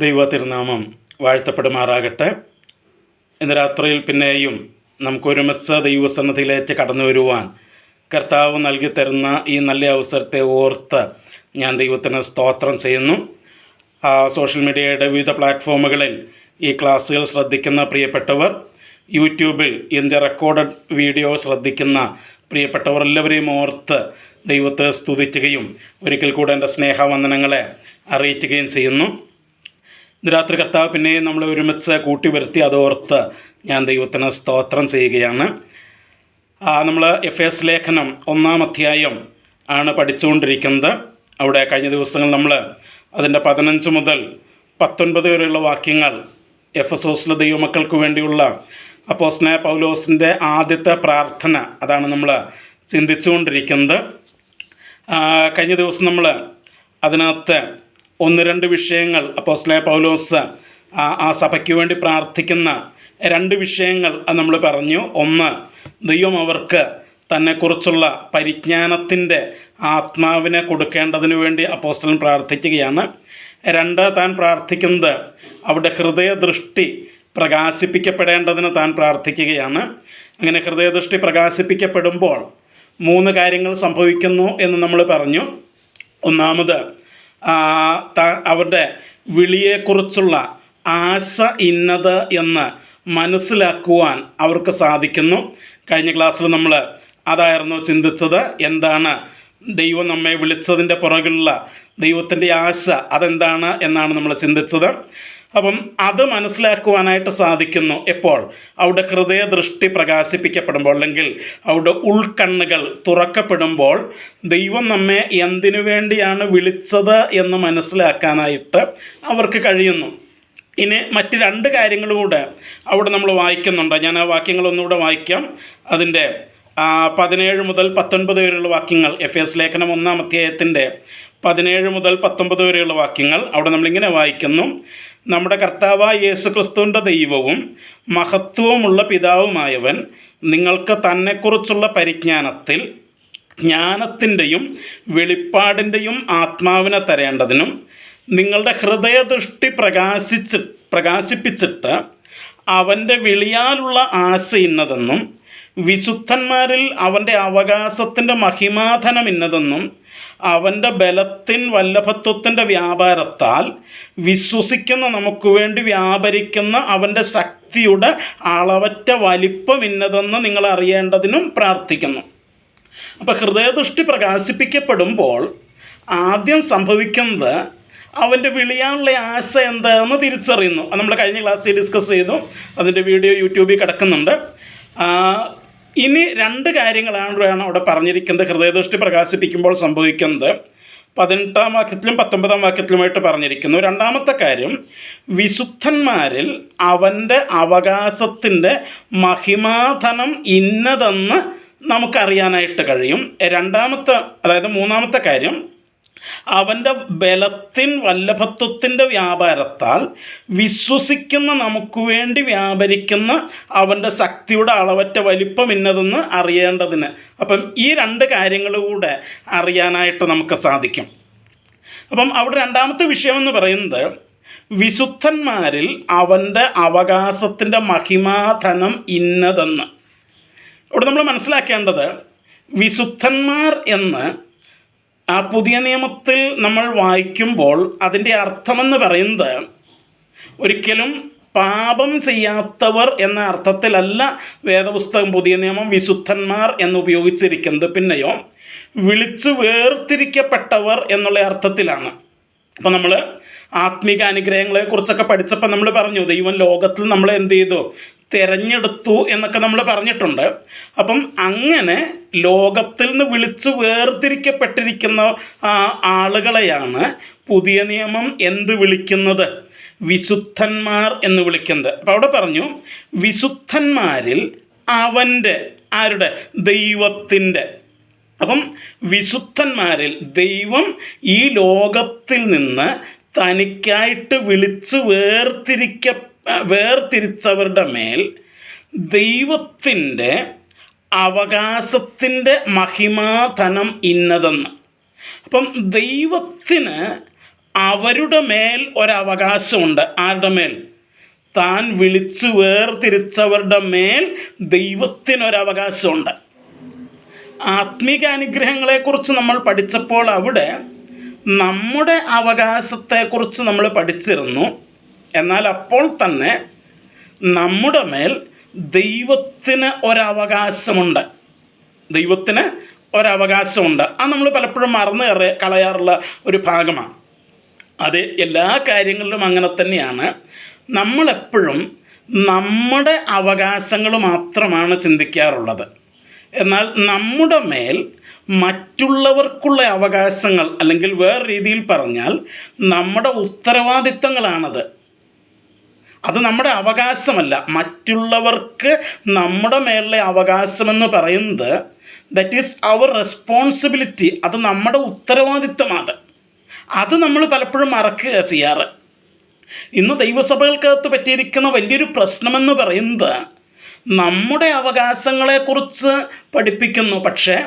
ദൈവ തിരുനാമം വാഴ്ത്തപ്പെടുമാറാകട്ടെ. ഇന്ന് രാത്രിയിൽ പിന്നെയും നമുക്കൊരുമിച്ച് ദൈവസന്നിധിയിലേക്ക് കടന്നു വരുവാൻ കർത്താവ് നൽകി തരുന്ന ഈ നല്ല അവസരത്തെ ഓർത്ത് ഞാൻ ദൈവത്തിന് സ്തോത്രം ചെയ്യുന്നു. സോഷ്യൽ മീഡിയയുടെ വിവിധ പ്ലാറ്റ്ഫോമുകളിൽ ഈ ക്ലാസ്സുകൾ ശ്രദ്ധിക്കുന്ന പ്രിയപ്പെട്ടവർ, യൂട്യൂബിൽ ഇതിൻ്റെ റെക്കോർഡഡ് വീഡിയോ ശ്രദ്ധിക്കുന്ന പ്രിയപ്പെട്ടവർ എല്ലാവരെയും ഓർത്ത് ദൈവത്തെ സ്തുതിക്കുകയും ഒരിക്കൽ കൂടെ എൻ്റെ സ്നേഹവന്ദനങ്ങളെ അറിയിക്കുകയും ചെയ്യുന്നു. ഇന്ന് രാത്രി കർത്താവ് പിന്നെയും നമ്മളെ ഒരുമിച്ച് കൂട്ടി വരുത്തി അതോർത്ത് ഞാൻ ദൈവത്തിന് സ്തോത്രം ചെയ്യുകയാണ്. നമ്മൾ എഫേസ് ലേഖനം 1-ാം അധ്യായം ആണ് പഠിച്ചുകൊണ്ടിരിക്കുന്നത്. അവിടെ കഴിഞ്ഞ ദിവസങ്ങൾ നമ്മൾ അതിൻ്റെ 15 മുതൽ 19 വരെയുള്ള വാക്യങ്ങൾ എഫെസോസിലെ ദൈവമക്കൾക്ക് വേണ്ടിയുള്ള അപ്പോസ്തലനായ പൗലോസിൻ്റെ ആദ്യത്തെ പ്രാർത്ഥന അതാണ് നമ്മൾ ചിന്തിച്ചുകൊണ്ടിരിക്കുന്നത്. കഴിഞ്ഞ ദിവസം നമ്മൾ അതിനകത്ത് 1-2 വിഷയങ്ങൾ അപ്പോസ്തലനായ പൗലോസ് ആ സഭയ്ക്ക് വേണ്ടി പ്രാർത്ഥിക്കുന്ന 2 വിഷയങ്ങൾ നമ്മൾ പറഞ്ഞു. ഒന്ന്, ദൈവം അവർക്ക് തന്നെക്കുറിച്ചുള്ള പരിജ്ഞാനത്തിൻ്റെ ആത്മാവിനെ കൊടുക്കേണ്ടതിന് വേണ്ടി അപ്പോസ്തലൻ പ്രാർത്ഥിക്കുകയാണ്. 2, താൻ പ്രാർത്ഥിക്കുന്നത് അവിടെ ഹൃദയദൃഷ്ടി പ്രകാശിപ്പിക്കപ്പെടേണ്ടതിന് താൻ പ്രാർത്ഥിക്കുകയാണ്. അങ്ങനെ ഹൃദയദൃഷ്ടി പ്രകാശിപ്പിക്കപ്പെടുമ്പോൾ 3 കാര്യങ്ങൾ സംഭവിക്കുന്നു എന്ന് നമ്മൾ പറഞ്ഞു. ഒന്നാമത്, അവരുടെ വിളിയെക്കുറിച്ചുള്ള ആശ ഇന്നത് എന്ന് മനസ്സിലാക്കുവാൻ അവർക്ക് സാധിക്കുന്നു. കഴിഞ്ഞ ക്ലാസ്സിൽ നമ്മൾ അതായിരുന്നു ചിന്തിച്ചത്. എന്താണ് ദൈവം നമ്മെ വിളിച്ചതിൻ്റെ പുറകിലുള്ള ദൈവത്തിൻ്റെ ആശ, അതെന്താണ് എന്നാണ് നമ്മൾ ചിന്തിച്ചത്. അപ്പം അത് മനസ്സിലാക്കുവാനായിട്ട് സാധിക്കുന്നു എപ്പോൾ? അവിടെ ഹൃദയദൃഷ്ടി പ്രകാശിപ്പിക്കപ്പെടുമ്പോൾ, അല്ലെങ്കിൽ അവിടെ ഉൾക്കണ്ണുകൾ തുറക്കപ്പെടുമ്പോൾ ദൈവം നമ്മെ എന്തിനു വേണ്ടിയാണ് വിളിച്ചത് എന്ന് മനസ്സിലാക്കാനായിട്ട് അവർക്ക് കഴിയുന്നു. ഇനി മറ്റ് 2 കാര്യങ്ങൾ കൂടെ അവിടെ നമ്മൾ വായിക്കുന്നുണ്ട്. ഞാൻ ആ വാക്യങ്ങളൊന്നുകൂടെ വായിക്കാം. അതിൻ്റെ 17 മുതൽ 19 വരെയുള്ള വാക്യങ്ങൾ, എഫേസ് ലേഖനം 1-ാം അധ്യായത്തിൻ്റെ 17 മുതൽ 19 വരെയുള്ള വാക്യങ്ങൾ അവിടെ നമ്മളിങ്ങനെ വായിക്കുന്നു. നമ്മുടെ കർത്താവായ യേശുക്രിസ്തുവിൻ്റെ ദൈവവും മഹത്വമുള്ള പിതാവുമായവൻ നിങ്ങൾക്ക് തന്നെക്കുറിച്ചുള്ള പരിജ്ഞാനത്തിൽ ജ്ഞാനത്തിൻ്റെയും വെളിപ്പാടിൻ്റെയും ആത്മാവിനെ തരേണ്ടതിനും നിങ്ങളുടെ ഹൃദയദൃഷ്ടി പ്രകാശിപ്പിച്ചിട്ട് അവൻ്റെ വിളിയാലുള്ള ആശ ഇന്നതെന്നും വിശുദ്ധന്മാരിൽ അവൻ്റെ അവകാശത്തിൻ്റെ മഹിമാധനം ഇന്നതെന്നും അവൻ്റെ ബലത്തിൻ വല്ലഭത്വത്തിൻ്റെ വ്യാപാരത്താൽ വിശ്വസിക്കുന്ന നമുക്ക് വേണ്ടി വ്യാപരിക്കുന്ന അവൻ്റെ ശക്തിയുടെ അളവറ്റ വലിപ്പം ഇന്നതെന്ന് നിങ്ങൾ അറിയേണ്ടതിനും പ്രാർത്ഥിക്കുന്നു. അപ്പോൾ ഹൃദയദൃഷ്ടി പ്രകാശിപ്പിക്കപ്പെടുമ്പോൾ ആദ്യം സംഭവിക്കുന്നത് അവൻ്റെ വിളിയാനുള്ള ആശ എന്താണെന്ന് തിരിച്ചറിയുന്നു. അത് നമ്മൾ കഴിഞ്ഞ ക്ലാസ്സിൽ ഡിസ്കസ് ചെയ്തു. അതിൻ്റെ വീഡിയോ യൂട്യൂബിൽ കിടക്കുന്നുണ്ട്. ഇനി 2 കാര്യങ്ങളാണ് അവിടെ പറഞ്ഞിരിക്കുന്നത് ഹൃദയദൃഷ്ടി പ്രകാശിപ്പിക്കുമ്പോൾ സംഭവിക്കുന്നത്. 18-ാം വാക്യത്തിലും 19-ാം വാക്യത്തിലുമായിട്ട് പറഞ്ഞിരിക്കുന്നു. 2-ാമത്തെ കാര്യം, വിശുദ്ധന്മാരിൽ അവൻ്റെ അവകാശത്തിൻ്റെ മഹിമാധനം ഇന്നതെന്ന് നമുക്കറിയാനായിട്ട് കഴിയും. 3-ാമത്തെ കാര്യം, അവൻ്റെ ബലത്തിൻ വല്ലഭത്വത്തിൻ്റെ വ്യാപാരത്താൽ വിശ്വസിക്കുന്ന നമുക്ക് വേണ്ടി വ്യാപരിക്കുന്ന അവൻ്റെ ശക്തിയുടെ അളവറ്റ വലിപ്പം ഇന്നതെന്ന് അറിയേണ്ടതിന്. അപ്പം ഈ 2 കാര്യങ്ങൾ കൂടെ അറിയാനായിട്ട് നമുക്ക് സാധിക്കും. അപ്പം അവിടെ 2-ാമത്തെ വിഷയമെന്ന് പറയുന്നത് വിശുദ്ധന്മാരിൽ അവൻ്റെ അവകാശത്തിൻ്റെ മഹിമാധനം ഇന്നതെന്ന്. ഇവിടെ നമ്മൾ മനസ്സിലാക്കേണ്ടത്, വിശുദ്ധന്മാർ എന്ന് ആ പുതിയ നിയമത്തിൽ നമ്മൾ വായിക്കുമ്പോൾ അതിൻ്റെ അർത്ഥമെന്ന് പറയുന്നത് ഒരിക്കലും പാപം ചെയ്യാത്തവർ എന്ന അർത്ഥത്തിലല്ല വേദപുസ്തകം പുതിയ നിയമം വിശുദ്ധന്മാർ എന്ന് ഉപയോഗിച്ചിരിക്കുന്നത്. പിന്നെയോ വിളിച്ചു വേർതിരിക്കപ്പെട്ടവർ എന്നുള്ള അർത്ഥത്തിലാണ്. അപ്പോൾ നമ്മൾ ആത്മീക അനുഗ്രഹങ്ങളെക്കുറിച്ചൊക്കെ പഠിച്ചപ്പോൾ നമ്മൾ പറഞ്ഞു, ദൈവം ലോകത്തിൽ നമ്മളെ എന്ത് ചെയ്തു? തിരഞ്ഞെടുത്തു എന്നൊക്കെ നമ്മൾ പറഞ്ഞിട്ടുണ്ട്. അപ്പം അങ്ങനെ ലോകത്തിൽ നിന്ന് വിളിച്ചു വേർതിരിക്കപ്പെട്ടിരിക്കുന്ന ആളുകളെയാണ് പുതിയ നിയമം എന്ത് വിളിക്കുന്നത്? വിശുദ്ധന്മാർ എന്ന് വിളിക്കുന്നത്. അപ്പോൾ അവിടെ പറഞ്ഞു, വിശുദ്ധന്മാരിൽ അവൻ്റെ, ആരുടെ? ദൈവത്തിൻ്റെ. അപ്പം വിശുദ്ധന്മാരിൽ ദൈവം ഈ ലോകത്തിൽ നിന്ന് തനിക്കായിട്ട് വിളിച്ചു വേർതിരിച്ചവരുടെ മേൽ ദൈവത്തിൻ്റെ അവകാശത്തിൻ്റെ മഹിമാധനം ഇന്നതെന്ന്. അപ്പം ദൈവത്തിന് അവരുടെ മേൽ ഒരവകാശമുണ്ട്. ആരുടെ മേൽ? താൻ വിളിച്ചു വേർതിരിച്ചവരുടെ മേൽ ദൈവത്തിനൊരവകാശമുണ്ട്. ആത്മീക അനുഗ്രഹങ്ങളെക്കുറിച്ച് നമ്മൾ പഠിച്ചപ്പോൾ അവിടെ നമ്മുടെ അവകാശത്തെക്കുറിച്ച് നമ്മൾ പഠിച്ചിരുന്നു. എന്നാൽ അപ്പോൾ തന്നെ നമ്മുടെ മേൽ ദൈവത്തിന് ഒരവകാശമുണ്ട്. ദൈവത്തിന് ഒരവകാശമുണ്ട്. അത് നമ്മൾ പലപ്പോഴും മറന്നു കളയാറുള്ള ഒരു ഭാഗമാണ്. അത് എല്ലാ കാര്യങ്ങളിലും അങ്ങനെ തന്നെയാണ്. നമ്മളെപ്പോഴും നമ്മുടെ അവകാശങ്ങൾ മാത്രമാണ് ചിന്തിക്കാറുള്ളത്. എന്നാൽ നമ്മുടെ മേൽ മറ്റുള്ളവർക്കുള്ള അവകാശങ്ങൾ, അല്ലെങ്കിൽ വേറെ രീതിയിൽ പറഞ്ഞാൽ നമ്മുടെ ഉത്തരവാദിത്തങ്ങളാണത്. അത് നമ്മുടെ അവകാശമല്ല. മറ്റുള്ളവർക്ക് നമ്മുടെ മേലുള്ള അവകാശമെന്ന് പറയുന്നത് ദറ്റ് ഈസ് അവർ റെസ്പോൺസിബിലിറ്റി. അത് നമ്മുടെ ഉത്തരവാദിത്തമാണ്. അത് നമ്മൾ പലപ്പോഴും മറക്കുക ചെയ്യാറ്. ഇന്ന് ദൈവസഭകൾക്കകത്ത് പറ്റിയിരിക്കുന്ന വലിയൊരു പ്രശ്നമെന്ന് പറയുന്നത് നമ്മുടെ അവകാശങ്ങളെക്കുറിച്ച് പഠിപ്പിക്കുന്നു, പക്ഷേ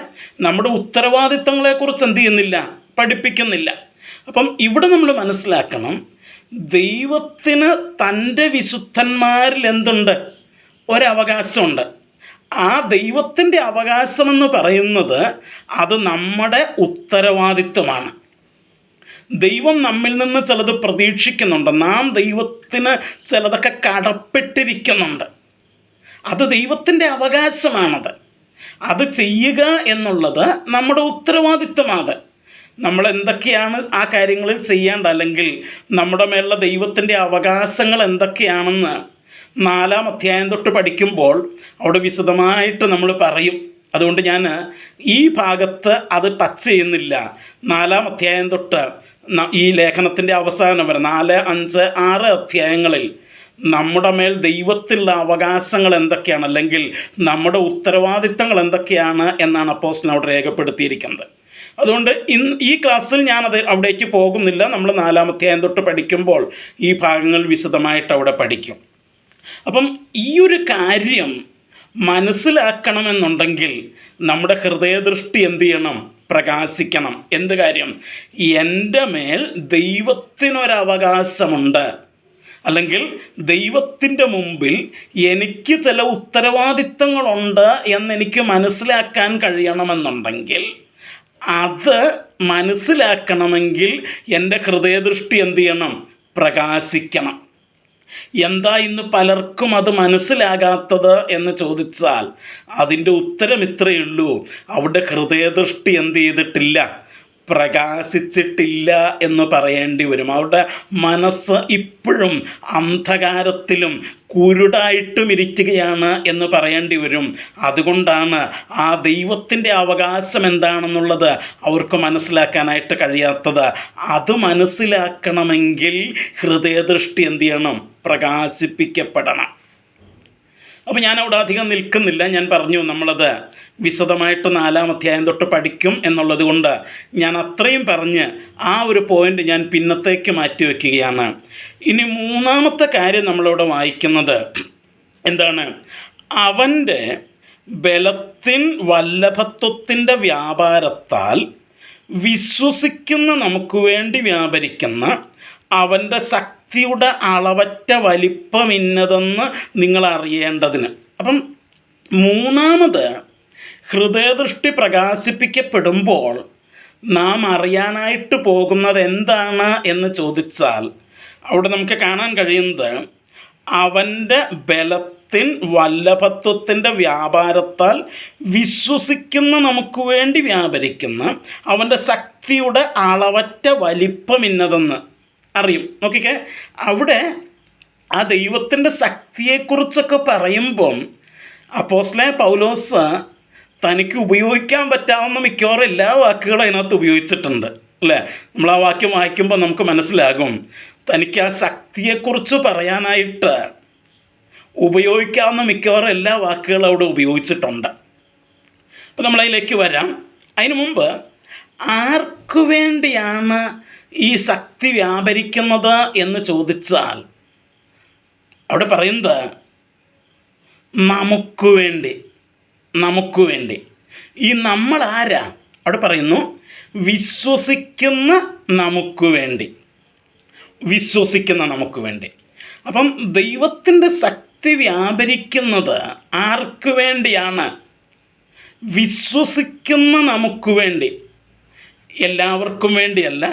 നമ്മുടെ ഉത്തരവാദിത്തങ്ങളെക്കുറിച്ച് എന്ത് ചെയ്യുന്നില്ല? പഠിപ്പിക്കുന്നില്ല. അപ്പം ഇവിടെ നമ്മൾ മനസ്സിലാക്കണം, ദൈവത്തിന് തൻ്റെ വിശുദ്ധന്മാരിൽ എന്തുണ്ട്? ഒരവകാശമുണ്ട്. ആ ദൈവത്തിൻ്റെ അവകാശമെന്ന് പറയുന്നത് അത് നമ്മുടെ ഉത്തരവാദിത്വമാണ്. ദൈവം നമ്മിൽ നിന്ന് ചിലത് പ്രതീക്ഷിക്കുന്നുണ്ട്. നാം ദൈവത്തിന് ചിലതൊക്കെ കടപ്പെട്ടിരിക്കുന്നുണ്ട്. അത് ദൈവത്തിൻ്റെ അവകാശമാണത്. അത് ചെയ്യുക എന്നുള്ളത് നമ്മുടെ ഉത്തരവാദിത്വമാണ്. നമ്മൾ എന്തൊക്കെയാണ് ആ കാര്യങ്ങളിൽ ചെയ്യേണ്ട, അല്ലെങ്കിൽ നമ്മുടെ മേലുള്ള ദൈവത്തിൻ്റെ അവകാശങ്ങൾ എന്തൊക്കെയാണെന്ന് 4-ാം അധ്യായം തൊട്ട് പഠിക്കുമ്പോൾ അവിടെ വിശദമായിട്ട് നമ്മൾ പറയും. അതുകൊണ്ട് ഞാൻ ഈ ഭാഗത്ത് അത് ടച്ച് ചെയ്യുന്നില്ല. 4-ാം അധ്യായം തൊട്ട് ഈ ലേഖനത്തിൻ്റെ അവസാനം വരെ 4, 5, 6 അധ്യായങ്ങളിൽ നമ്മുടെ മേൽ ദൈവത്തിലുള്ള അവകാശങ്ങൾ എന്തൊക്കെയാണ്, അല്ലെങ്കിൽ നമ്മുടെ ഉത്തരവാദിത്തങ്ങൾ എന്തൊക്കെയാണ് എന്നാണ് അപ്പോസ്തലൻ അവിടെ രേഖപ്പെടുത്തിയിരിക്കുന്നത്. അതുകൊണ്ട് ഈ ക്ലാസ്സിൽ ഞാനത് അവിടേക്ക് പോകുന്നില്ല. നമ്മൾ 4-ാം അധ്യായം തൊട്ട് പഠിക്കുമ്പോൾ ഈ ഭാഗങ്ങൾ വിശദമായിട്ട് അവിടെ പഠിക്കും. അപ്പം ഈ ഒരു കാര്യം മനസ്സിലാക്കണമെന്നുണ്ടെങ്കിൽ നമ്മുടെ ഹൃദയദൃഷ്ടി എന്ത് ചെയ്യണം? പ്രകാശിക്കണം. എന്ത് കാര്യം? എൻ്റെ മേൽ ദൈവത്തിനൊരവകാശമുണ്ട്, അല്ലെങ്കിൽ ദൈവത്തിൻ്റെ മുമ്പിൽ എനിക്ക് ചില ഉത്തരവാദിത്തങ്ങളുണ്ട് എന്നെനിക്ക് മനസ്സിലാക്കാൻ കഴിയണമെന്നുണ്ടെങ്കിൽ, അത് മനസ്സിലാക്കണമെങ്കിൽ എൻ്റെ ഹൃദയദൃഷ്ടി എന്ത് ചെയ്യണം? പ്രകാശിക്കണം. എന്താ ഇന്ന് പലർക്കും അത് മനസ്സിലാകാത്തത് എന്ന് ചോദിച്ചാൽ അതിൻ്റെ ഉത്തരം ഇത്രയേ ഉള്ളൂ. അവിടെ ഹൃദയദൃഷ്ടി എന്ത് ചെയ്തിട്ടില്ല? പ്രകാശിച്ചിട്ടില്ല എന്ന് പറയേണ്ടി വരും. അവരുടെ മനസ്സ് ഇപ്പോഴും അന്ധകാരത്തിലും കുരുടായിട്ടും ഇരിക്കുകയാണ് എന്ന് പറയേണ്ടി വരും. അതുകൊണ്ടാണ് ആ ദൈവത്തിൻ്റെ അവകാശം എന്താണെന്നുള്ളത് അവർക്ക് മനസ്സിലാക്കാനായിട്ട് കഴിയാത്തത്. അത് മനസ്സിലാക്കണമെങ്കിൽ ഹൃദയദൃഷ്ടി എന്ത് ചെയ്യണം? പ്രകാശിപ്പിക്കപ്പെടണം. അപ്പോൾ ഞാനവിടെ അധികം നിൽക്കുന്നില്ല. ഞാൻ പറഞ്ഞു നമ്മളത് വിശദമായിട്ട് 4-ാം അധ്യായം തൊട്ട് പഠിക്കും എന്നുള്ളത് കൊണ്ട് ഞാൻ അത്രയും പറഞ്ഞ് ആ ഒരു പോയിൻ്റ് ഞാൻ പിന്നത്തേക്ക് മാറ്റി വയ്ക്കുകയാണ്. ഇനി 3-ാമത്തെ കാര്യം നമ്മളിവിടെ വായിക്കുന്നത് എന്താണ്? അവൻ്റെ ബലത്തിൻ വല്ലഭത്വത്തിൻ്റെ വ്യാപാരത്താൽ വിശ്വസിക്കുന്ന നമുക്ക് വേണ്ടി വ്യാപരിക്കുന്ന അവൻ്റെ ശക്തിയുടെ അളവറ്റ വലിപ്പമിന്നതെന്ന് നിങ്ങൾ അറിയേണ്ടതിന്. അപ്പം 3-ാമത് ഹൃദയദൃഷ്ടി പ്രകാശിപ്പിക്കപ്പെടുമ്പോൾ നാം അറിയാനായിട്ട് പോകുന്നത് എന്താണ് എന്ന് ചോദിച്ചാൽ അവിടെ നമുക്ക് കാണാൻ കഴിയുന്നത് അവൻ്റെ ബലത്തിൻ വല്ലഭത്വത്തിൻ്റെ വ്യാപാരത്താൽ വിശ്വസിക്കുന്ന നമുക്ക് വേണ്ടി വ്യാപരിക്കുന്ന അവൻ്റെ ശക്തിയുടെ അളവറ്റ വലിപ്പമിന്നതെന്ന് അറിയും. നോക്കിക്കേ, അവിടെ ആ ദൈവത്തിൻ്റെ ശക്തിയെക്കുറിച്ചൊക്കെ പറയുമ്പം അപ്പോസ്തലൻ പൗലോസ് തനിക്ക് ഉപയോഗിക്കാൻ പറ്റാവുന്ന മിക്കവാറും എല്ലാ വാക്കുകളും അതിനകത്ത് ഉപയോഗിച്ചിട്ടുണ്ട്, അല്ലേ? നമ്മൾ ആ വാക്യം വായിക്കുമ്പോൾ നമുക്ക് മനസ്സിലാകും തനിക്ക് ആ ശക്തിയെക്കുറിച്ച് പറയാനായിട്ട് ഉപയോഗിക്കാവുന്ന മിക്കവാറും എല്ലാ വാക്കുകളും അവിടെ ഉപയോഗിച്ചിട്ടുണ്ട്. അപ്പോൾ നമ്മളതിലേക്ക് വരാം. അതിനു മുമ്പ് ആർക്കു വേണ്ടിയാണ് ഈ ശക്തി വ്യാപരിക്കുന്നത് എന്ന് ചോദിച്ചാൽ അവിടെ പറയുന്നത് നമുക്ക് വേണ്ടി. ഈ നമ്മൾ ആരാ? അവിടെ പറയുന്നു വിശ്വസിക്കുന്ന നമുക്ക് വേണ്ടി. വിശ്വസിക്കുന്ന നമുക്ക് വേണ്ടി. അപ്പം ദൈവത്തിൻ്റെ ശക്തി വ്യാപരിക്കുന്നത് ആർക്ക് വേണ്ടിയാണ്? വിശ്വസിക്കുന്ന നമുക്ക് വേണ്ടി. എല്ലാവർക്കും വേണ്ടിയല്ല,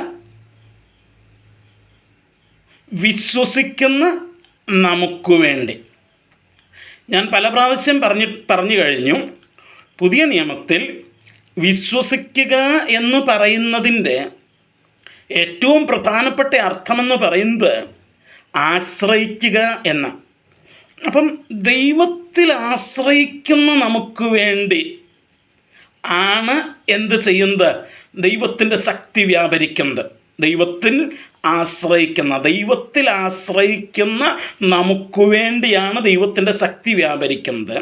വിശ്വസിക്കുന്ന നമുക്ക് വേണ്ടി. ഞാൻ പല പ്രാവശ്യം പറഞ്ഞു കഴിഞ്ഞു, പുതിയ നിയമത്തിൽ വിശ്വസിക്കുക എന്ന് പറയുന്നതിൻ്റെ ഏറ്റവും പ്രധാനപ്പെട്ട അർത്ഥമെന്ന് പറയുന്നത് ആശ്രയിക്കുക എന്ന. അപ്പം ദൈവത്തിൽ ആശ്രയിക്കുന്ന നമുക്ക് വേണ്ടി ആണ് എന്ത് ചെയ്യുന്നത്? ദൈവത്തിൻ്റെ ശക്തി വ്യാപരിക്കുന്നത്. ദൈവത്തിൽ ആശ്രയിക്കുന്ന നമുക്ക് വേണ്ടിയാണ് ദൈവത്തിൻ്റെ ശക്തി വ്യാപരിക്കുന്നത്.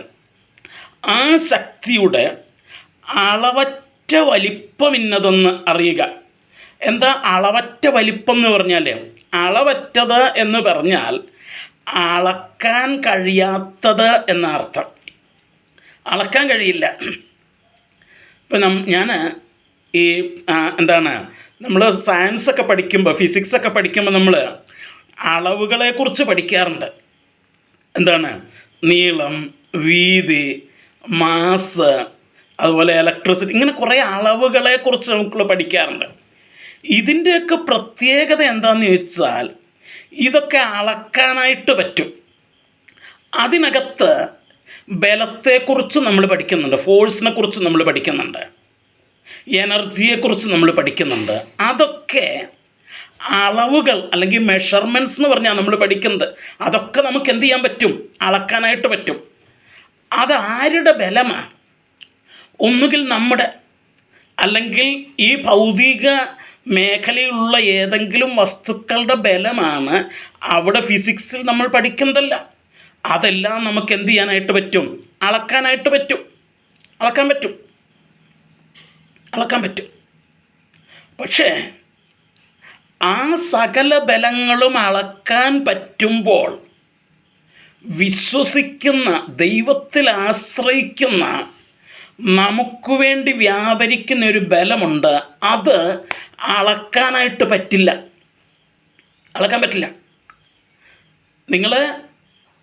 ആ ശക്തിയുടെ അളവറ്റ വലിപ്പം ഇന്നതെന്ന് അറിയുക. എന്താ അളവറ്റ വലിപ്പം എന്ന് പറഞ്ഞാൽ? അളവറ്റത് എന്ന് പറഞ്ഞാൽ അളക്കാൻ കഴിയാത്തത് എന്ന അർത്ഥം. അളക്കാൻ കഴിയില്ല. ഇപ്പം ഞാൻ ഈ നമ്മൾ സയൻസൊക്കെ പഠിക്കുമ്പോൾ, ഫിസിക്സൊക്കെ പഠിക്കുമ്പോൾ നമ്മൾ അളവുകളെക്കുറിച്ച് പഠിക്കാറുണ്ട്. നീളം, വീതി, മാസ്, അതുപോലെ ഇലക്ട്രിസിറ്റി, ഇങ്ങനെ കുറേ അളവുകളെക്കുറിച്ച് നമുക്ക് പഠിക്കാറുണ്ട്. ഇതിൻ്റെയൊക്കെ പ്രത്യേകത എന്താണെന്ന് ചോദിച്ചാൽ ഇതൊക്കെ അളക്കാനായിട്ട് പറ്റും. അതിനകത്ത് ബലത്തെക്കുറിച്ച് നമ്മൾ പഠിക്കുന്നുണ്ട്, ഫോഴ്സിനെ കുറിച്ച് നമ്മൾ പഠിക്കുന്നുണ്ട്, എനർജിയെക്കുറിച്ച് നമ്മൾ പഠിക്കുന്നുണ്ട്. അതൊക്കെ അളവുകൾ അല്ലെങ്കിൽ മെഷർമെൻറ്റ്സ് എന്ന് പറഞ്ഞാൽ നമ്മൾ പഠിക്കുന്നത്. അതൊക്കെ നമുക്ക് എന്ത് ചെയ്യാൻ പറ്റും? അളക്കാനായിട്ട് പറ്റും. അത് ആരുടെ ബലമാണ്? ഒന്നുകിൽ നമ്മുടെ, അല്ലെങ്കിൽ ഈ ഭൗതിക മേഖലയിലുള്ള ഏതെങ്കിലും വസ്തുക്കളുടെ ബലമാണ്. അവിടെ ഫിസിക്സിൽ നമ്മൾ പഠിക്കുന്നതല്ല. അതെല്ലാം നമുക്ക് എന്ത് ചെയ്യാനായിട്ട് പറ്റും? അളക്കാനായിട്ട് പറ്റും. അളക്കാൻ പറ്റും. പക്ഷേ ആ സകല ബലങ്ങളും അളക്കാൻ പറ്റുമ്പോൾ വിശ്വസിക്കുന്ന, ദൈവത്തിൽ ആശ്രയിക്കുന്ന നമുക്ക് വേണ്ടി വ്യാപരിക്കുന്ന ഒരു ബലമുണ്ട്. അത് അളക്കാനായിട്ട് പറ്റില്ല. നിങ്ങൾ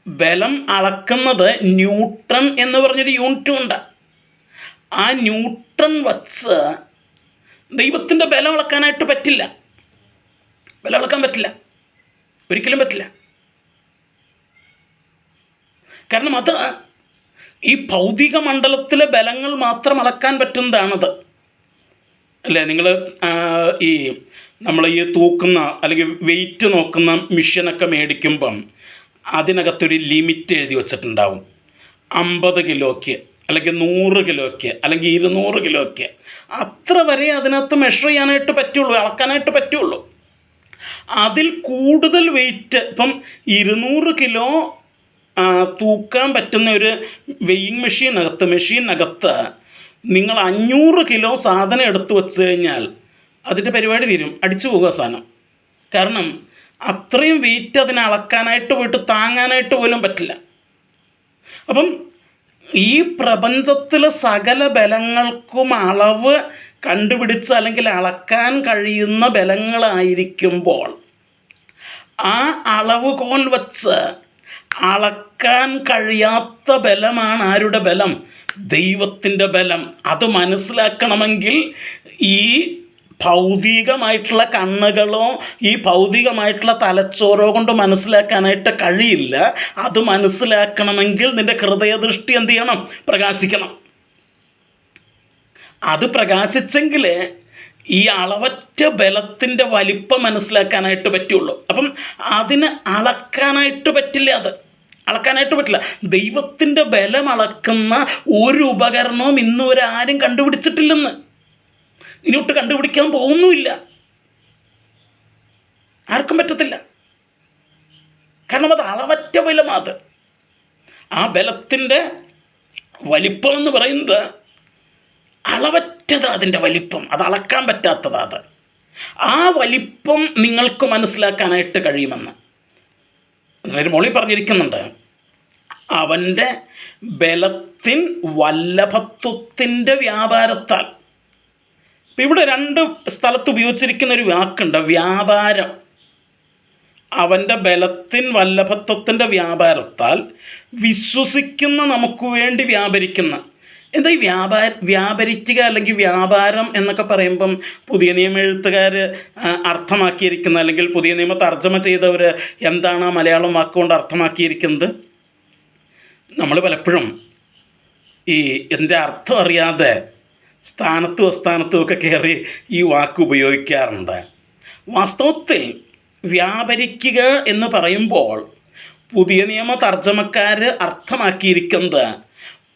ബലം അളക്കുന്നത് ന്യൂട്ടൺ എന്ന് പറഞ്ഞൊരു യൂണിറ്റും ഉണ്ട്. ആ ന്യൂട്ടൺ വച്ച് ദൈവത്തിൻ്റെ ബലം അളക്കാനായിട്ട് പറ്റില്ല. ഒരിക്കലും പറ്റില്ല. കാരണം അത് ഈ ഭൗതിക മണ്ഡലത്തിലെ ബലങ്ങൾ മാത്രം അളക്കാൻ പറ്റുന്നതാണത്. അല്ലേ? നമ്മൾ ഈ തൂക്കുന്ന അല്ലെങ്കിൽ വെയിറ്റ് നോക്കുന്ന മെഷീനൊക്കെ മേടിക്കുമ്പം അതിനകത്തൊരു ലിമിറ്റ് എഴുതി വച്ചിട്ടുണ്ടാവും. 50 കിലോയ്ക്ക് അല്ലെങ്കിൽ 100 കിലോയ്ക്ക് അല്ലെങ്കിൽ 200 കിലോയ്ക്ക് അത്ര വരെ അതിനകത്ത് മെഷർ ചെയ്യാനായിട്ട് പറ്റുള്ളൂ, അളക്കാനായിട്ട് പറ്റുള്ളൂ. അതിൽ കൂടുതൽ വെയിറ്റ്, ഇപ്പം 200 കിലോ തൂക്കാൻ പറ്റുന്ന ഒരു വെയിങ് മെഷീനകത്ത് നിങ്ങൾ 500 കിലോ സാധനം എടുത്തു വച്ച് കഴിഞ്ഞാൽ അതിൻ്റെ പരിപാടി തീരും, അടിച്ചു പോകുക സാധനം. കാരണം അത്രയും വെയിറ്റ് അതിനെ അളക്കാനായിട്ട് പോയിട്ട് താങ്ങാനായിട്ട് പോലും പറ്റില്ല. അപ്പം ഈ പ്രപഞ്ചത്തിലെ സകല ബലങ്ങൾക്കും അളവ് കണ്ടുപിടിച്ച് അല്ലെങ്കിൽ അളക്കാൻ കഴിയുന്ന ബലങ്ങളായിരിക്കുമ്പോൾ ആ അളവുകോൽ വച്ച് അളക്കാൻ കഴിയാത്ത ബലമാണ് ആരുടെ ബലം? ദൈവത്തിൻ്റെ ബലം. അത് മനസ്സിലാക്കണമെങ്കിൽ ഈ ഭൗതികമായിട്ടുള്ള കണ്ണുകളോ ഈ ഭൗതികമായിട്ടുള്ള തലച്ചോറോ കൊണ്ട് മനസ്സിലാക്കാനായിട്ട് കഴിയില്ല. അത് മനസ്സിലാക്കണമെങ്കിൽ നിൻ്റെ ഹൃദയദൃഷ്ടി എന്ത് ചെയ്യണം? പ്രകാശിക്കണം. അത് പ്രകാശിച്ചെങ്കിൽ ഈ അളവറ്റ ബലത്തിൻ്റെ വലിപ്പം മനസ്സിലാക്കാനായിട്ട് പറ്റുള്ളൂ. അപ്പം അതിന് അളക്കാനായിട്ട് പറ്റില്ല. ദൈവത്തിൻ്റെ ബലം അളക്കുന്ന ഒരു ഉപകരണവും ഇന്നുവരെ ആരും കണ്ടുപിടിച്ചിട്ടില്ലെന്ന്, ഇനിയൊട്ട് കണ്ടുപിടിക്കാൻ പോകുന്നുമില്ല. ആർക്കും പറ്റത്തില്ല. കാരണം അത് അളവറ്റ ബലമാണ്. ആ ബലത്തിൻ്റെ വലിപ്പം എന്ന് പറയുന്നത് അളവറ്റത്. അതിൻ്റെ വലിപ്പം അത് അളക്കാൻ പറ്റാത്തതാണ്. ആ വലിപ്പം നിങ്ങൾക്ക് മനസ്സിലാക്കാനായിട്ട് കഴിയുമെന്ന് മോളി പറഞ്ഞിരിക്കുന്നുണ്ട്. അവൻ്റെ ബലത്തിൻ വല്ലഭത്വത്തിൻ്റെ വ്യാപാരത്താൽ. ഇപ്പം ഇവിടെ 2 സ്ഥലത്ത് ഉപയോഗിച്ചിരിക്കുന്ന ഒരു വാക്കുണ്ട്, വ്യാപാരം. അവൻ്റെ ബലത്തിൻ വല്ലഭത്വത്തിൻ്റെ വ്യാപാരത്താൽ വിശ്വസിക്കുന്ന നമുക്ക് വേണ്ടി വ്യാപരിക്കുന്ന. എന്താ ഈ വ്യാപരിക്കുക അല്ലെങ്കിൽ വ്യാപാരം എന്നൊക്കെ പറയുമ്പം പുതിയ നിയമ എഴുത്തുകാർ അർത്ഥമാക്കിയിരിക്കുന്ന, അല്ലെങ്കിൽ പുതിയ നിയമ തർജ്ജമ ചെയ്തവർ എന്താണ് ആ മലയാളം വാക്കുകൊണ്ട് അർത്ഥമാക്കിയിരിക്കുന്നത്? നമ്മൾ പലപ്പോഴും ഇതിൻ്റെ അർത്ഥം അറിയാതെ സ്ഥാനത്തും അസ്ഥാനത്തും ഒക്കെ കയറി ഈ വാക്ക് ഉപയോഗിക്കാറുണ്ട്. വാസ്തവത്തിൽ വ്യാപരിക്കുക എന്ന് പറയുമ്പോൾ പുതിയ നിയമ തർജ്ജമക്കാർ അർത്ഥമാക്കിയിരിക്കുന്നത്